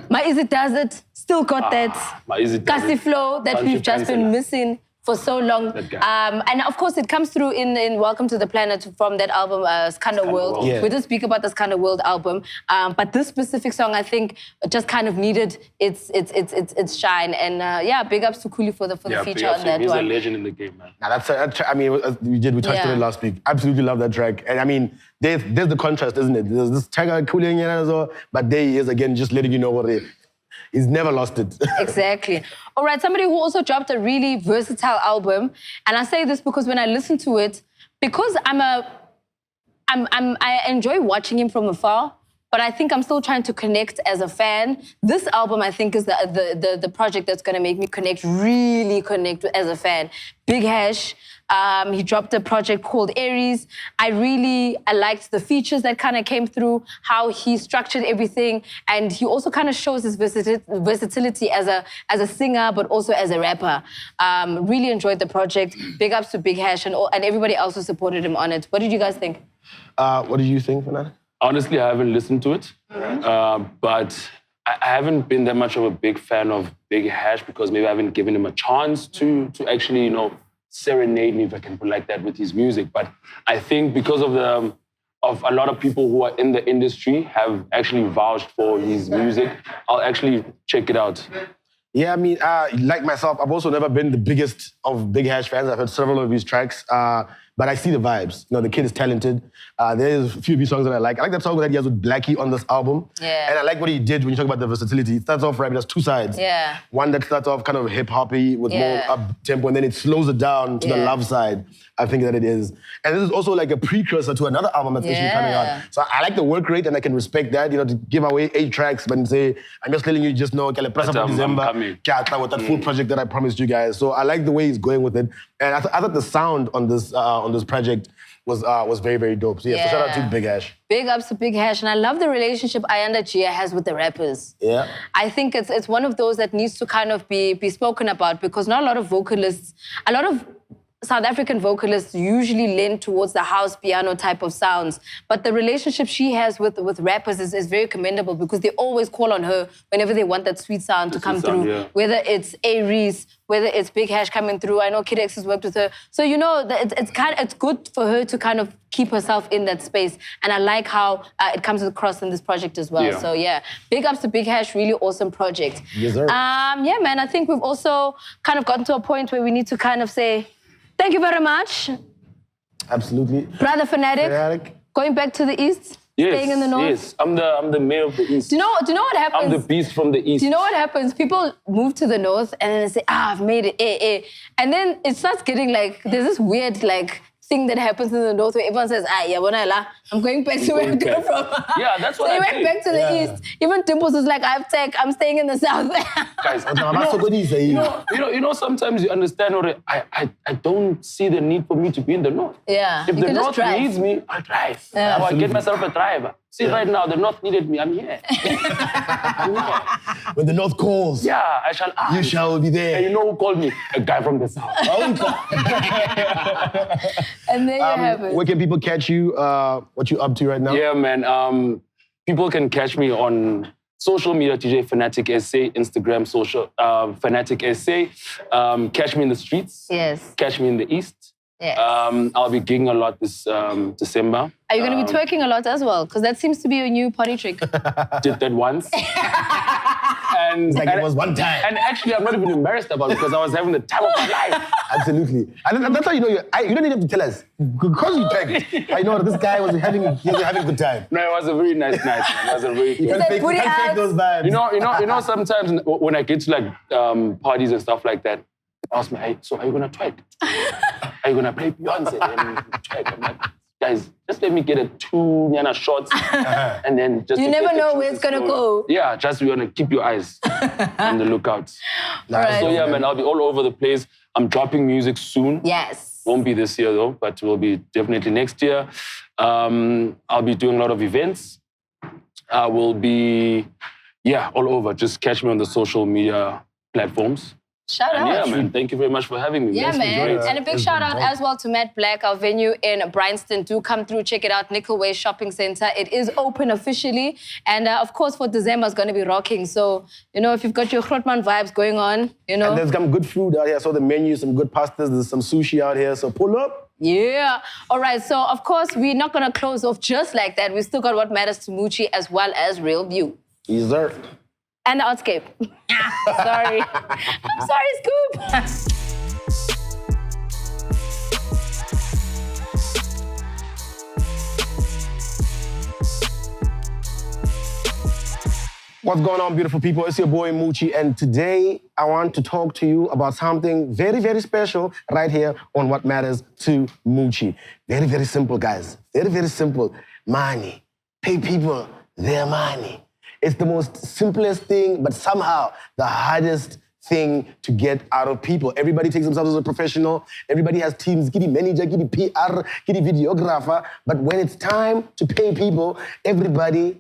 My Izzy Does It, still got that Cassper flow that we've just been missing for so long. And of course, it comes through in Welcome to the Planet from that album, Skanda World. We did speak about the Skanda World album. But this specific song, I think, just kind of needed its shine. And big ups to Kuli for the feature on that one. He's a legend in the game, man. Now we touched on it last week. Absolutely love that track. And I mean, there's the contrast, isn't it? There's this Tiger Kuli as well, but there he is again, just letting you know what it is. He's never lost it. Exactly. All right, somebody who also dropped a really versatile album, and I say this because when I listen to it, because I enjoy watching him from afar, but I think I'm still trying to connect as a fan. This album, I think, is the project that's going to make me really connect as a fan. Big Hash. He dropped a project called Aries. I liked the features that kind of came through, how he structured everything, and he also kind of shows his versatility as a singer, but also as a rapper. Really enjoyed the project. Big ups to Big Hash and everybody else who supported him on it. What did you guys think? What did you think, Fernanda? Honestly, I haven't listened to it, but I haven't been that much of a big fan of Big Hash because maybe I haven't given him a chance to actually, serenade me, if I can put it like that, with his music. But I think because of a lot of people who are in the industry have actually vouched for his music, I'll actually check it out. Yeah, I mean, like myself, I've also never been the biggest of Big Hash fans. I've heard several of his tracks, but I see the vibes. The kid is talented. There's a few of his songs that I like. I like that song that he has with Blackie on this album. Yeah. And I like what he did when you talk about the versatility. It starts off rap, it has two sides. Yeah. One that starts off kind of hip-hoppy with more up-tempo, and then it slows it down to the love side, I think that it is. And this is also like a precursor to another album that's actually coming out. So I like the work rate, and I can respect that, to give away 8 tracks, but say, I'm just letting you just know, press up for December, with that full project that I promised you guys. So I like the way he's going with it. And I thought the sound on this project was very, very dope. So so shout out to Big Hash. Big ups to Big Hash. And I love the relationship Ayanda Gia has with the rappers. Yeah. I think it's one of those that needs to kind of be spoken about because not a lot of vocalists, a lot of South African vocalists usually lend towards the house piano type of sounds. But the relationship she has with rappers is very commendable because they always call on her whenever they want that sweet sound to come through. Yeah. Whether it's Aries, whether it's Big Hash coming through. I know Kid X has worked with her. So it's good for her to kind of keep herself in that space. And I like how it comes across in this project as well. So big ups to Big Hash, really awesome project. Yes, sir. Yeah, man, I think we've also kind of gotten to a point where we need to kind of say, thank you very much. Absolutely. Brother Fanatic. Going back to the East, staying in the North. Yes, I'm the mayor of the East. Do you know what happens? I'm the beast from the East. Do you know what happens? People move to the North and then they say, I've made it, And then it starts getting there's this weird thing that happens in the North where everyone says, I'm going back to where I came from. Yeah, that's what so I went think. back to the East. Even Dimples is like, I'm staying in the South. Guys, sometimes you understand, I don't see the need for me to be in the North. Yeah. If the North needs me, I drive. Yeah. Or I get myself a driver. See, right now, the North needed me. I'm here. When the North calls, I shall ask. You shall be there. And you know who called me? A guy from the South. And there you have it. Where can people catch you? What you up to right now? Yeah, man. People can catch me on social media, TJ Fanatic SA, Instagram, Fanatic SA. Catch me in the streets. Yes. Catch me in the East. Yes. I'll be gigging a lot this December. Are you going to be twerking a lot as well? Because that seems to be a new party trick. Did that once. And it was one time. And actually, I'm not even embarrassed about it because I was having the time of my life. Absolutely. And that's how you know you don't need to tell us. Because you text, I know this guy was having a good time. No, it was a very nice night, man. It was a very You can't fake those vibes. You know, sometimes when I get to parties and stuff like that, they ask me, hey, so are you gonna twerk? Are you gonna play Beyonce and twerk? I'm like, guys, just let me get 2 Nyana shots and then just... You never know where it's gonna go. Yeah, just we wanna keep your eyes on the lookout. Right. So yeah, man, I'll be all over the place. I'm dropping music soon. Yes. Won't be this year though, but will be definitely next year. I'll be doing a lot of events. I will be, all over. Just catch me on the social media platforms. Shout out. Yeah, man. Thank you very much for having me. Yeah, man. And a big shout out as well to Matt Black, our venue in Bryanston. Do come through, check it out, Nickel Way Shopping Center. It is open officially. And of course, for December, it's going to be rocking. So, if you've got your Grootman vibes going on, And there's some good food out here. I saw the menu, some good pastas. There's some sushi out here. So pull up. Yeah. All right. So, of course, we're not going to close off just like that. We still got what matters to Moochie as well as Real View. Yes, sir. And the Outscape. Sorry. I'm sorry, Scoop. What's going on, beautiful people? It's your boy Moochie, and today I want to talk to you about something very, very special right here on What Matters to Moochie. Very, very simple, guys. Very, very simple. Money. Pay people their money. It's the most simplest thing, but somehow the hardest thing to get out of people. Everybody takes themselves as a professional. Everybody has teams, giddy manager, giddy PR, giddy videographer. But when it's time to pay people, everybody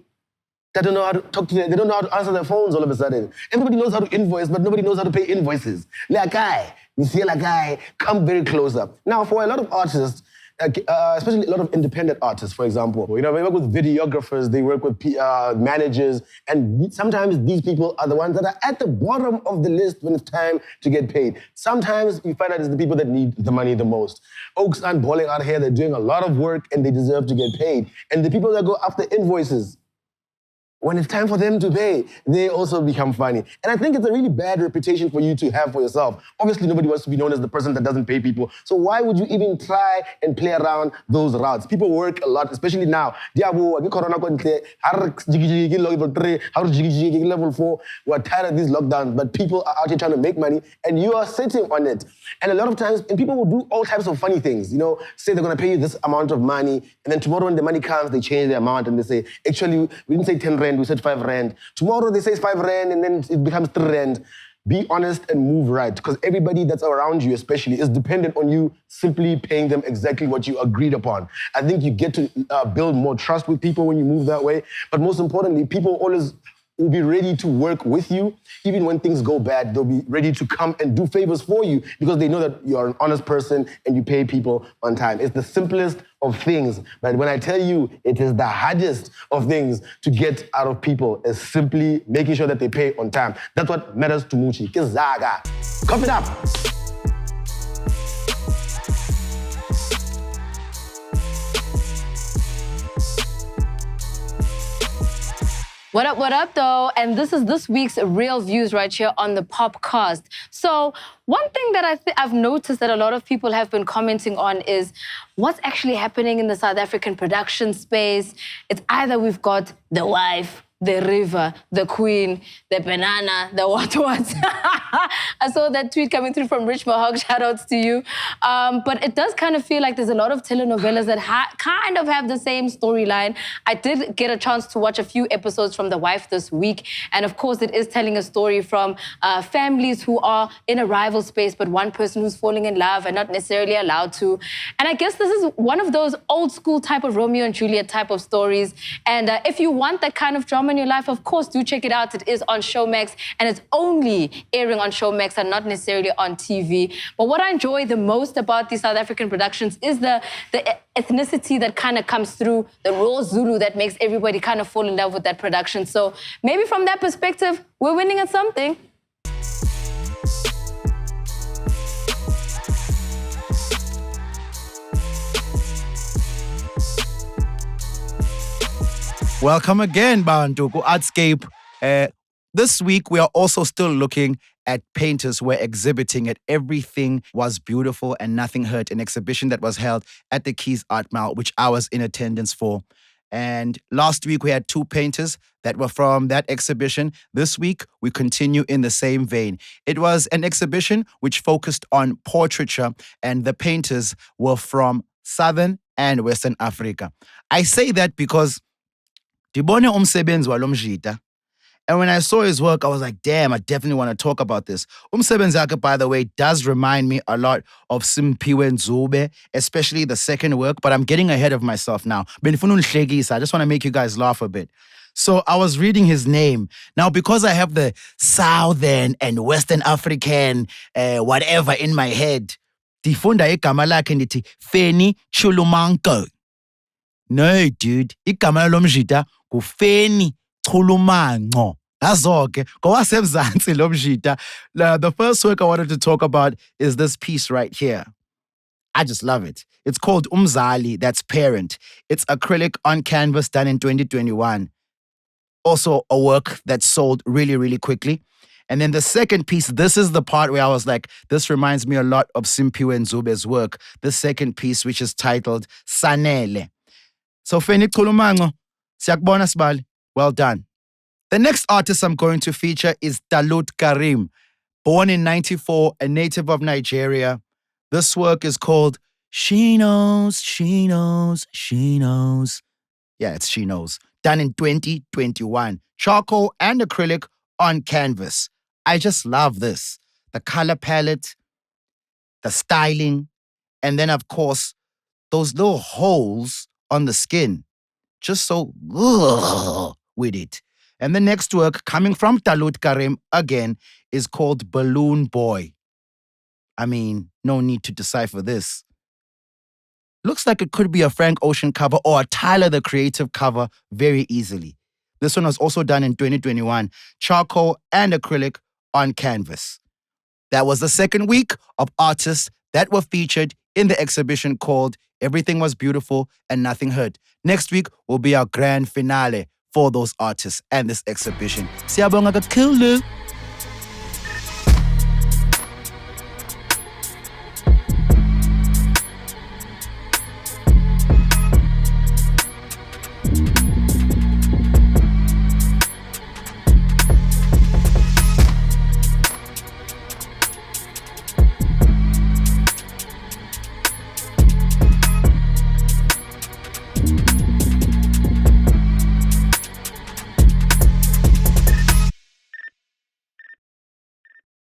they don't know how to talk to them. They don't know how to answer their phones all of a sudden. Everybody knows how to invoice, but nobody knows how to pay invoices. You see a guy, come very close up. Now, for a lot of artists, especially a lot of independent artists, for example, they work with videographers, they work with managers, and sometimes these people are the ones that are at the bottom of the list when it's time to get paid. Sometimes you find out it's the people that need the money the most. Oaks aren't balling out here, they're doing a lot of work and they deserve to get paid. And the people that go after invoices, when it's time for them to pay, they also become funny. And I think it's a really bad reputation for you to have for yourself. Obviously, nobody wants to be known as the person that doesn't pay people. So why would you even try and play around those routes? People work a lot, especially now. Level 3, level 4. We're tired of these lockdowns, but people are out here trying to make money, and you are sitting on it. And a lot of times, and people will do all types of funny things. Say they're gonna pay you this amount of money, and then tomorrow when the money comes, they change the amount and they say, actually, we didn't say 10 rand, we said 5 rand. Tomorrow they say 5 rand and then it becomes 3 rand. Be honest and move right, because everybody that's around you especially is dependent on you simply paying them exactly what you agreed upon. I think you get to build more trust with people when you move that way, but most importantly, people always will be ready to work with you. Even when things go bad, they'll be ready to come and do favors for you because they know that you're an honest person and you pay people on time. It's the simplest of things, but when I tell you it is the hardest of things to get out of people is simply making sure that they pay on time. That's what matters to Moochie. Kizaga. Cough it up. What up, though? And this is this week's Real Views right here on the POPcast. So one thing that I've noticed that a lot of people have been commenting on is what's actually happening in the South African production space. It's either we've got the wife, the river, the queen, the banana, the what. I saw that tweet coming through from Rich Mohawk, shout outs to you. But it does kind of feel like there's a lot of telenovelas that kind of have the same storyline. I did get a chance to watch a few episodes from The Wife this week. And of course, it is telling a story from families who are in a rival space, but one person who's falling in love and not necessarily allowed to. And I guess this is one of those old school type of Romeo and Juliet type of stories. And if you want that kind of drama in your life, of course, do check it out. It is on Showmax, and it's only airing on Showmax and not necessarily on TV. But what I enjoy the most about these South African productions is the ethnicity that kind of comes through, the raw Zulu that makes everybody kind of fall in love with that production. So maybe from that perspective, we're winning at something. Welcome again, Bantu, to Artscape. This week, we are also still looking at painters who were exhibiting at Everything Was Beautiful and Nothing Hurt, an exhibition that was held at the Keys Art Mall, which I was in attendance for. And last week, we had 2 painters that were from that exhibition. This week, we continue in the same vein. It was an exhibition which focused on portraiture, and the painters were from Southern and Western Africa. I say that because Dibone umsebenzi walomjita. And when I saw his work, I was like, damn, I definitely want to talk about this. Umsebenzi wakhe, by the way, does remind me a lot of Simphiwe Nzube, especially the second work, but I'm getting ahead of myself now. I just want to make you guys laugh a bit. So I was reading his name. Now, because I have the Southern and Western African whatever in my head, difunda igama lakhe ndithi Feni Chulumanco. No, dude, igama lomjita nguFeni Chulumanco. That's all, okay? The first work I wanted to talk about is this piece right here. I just love it. It's called Umzali, that's parent. It's acrylic on canvas done in 2021. Also a work that sold really, really quickly. And then the second piece, this is the part where I was like, this reminds me a lot of Simphiwe Nzube's work. The second piece, which is titled Sanele. So Feni Chulumanco, siyakubona sibali. Well done. The next artist I'm going to feature is Talut Karim. Born in 94, a native of Nigeria. This work is called She Knows, She Knows, She Knows. Yeah, it's She Knows. Done in 2021. Charcoal and acrylic on canvas. I just love this. The color palette, the styling, and then, of course, those little holes on the skin. Just so with it. And the next work, coming from Talut Karim again, is called Balloon Boy. I mean, no need to decipher this. Looks like it could be a Frank Ocean cover or a Tyler the Creative cover very easily. This one was also done in 2021, charcoal and acrylic on canvas. That was the second week of artists that were featured in the exhibition called Everything Was Beautiful and Nothing Hurt. Next week will be our grand finale for those artists and this exhibition. Siyabonga kakhulu.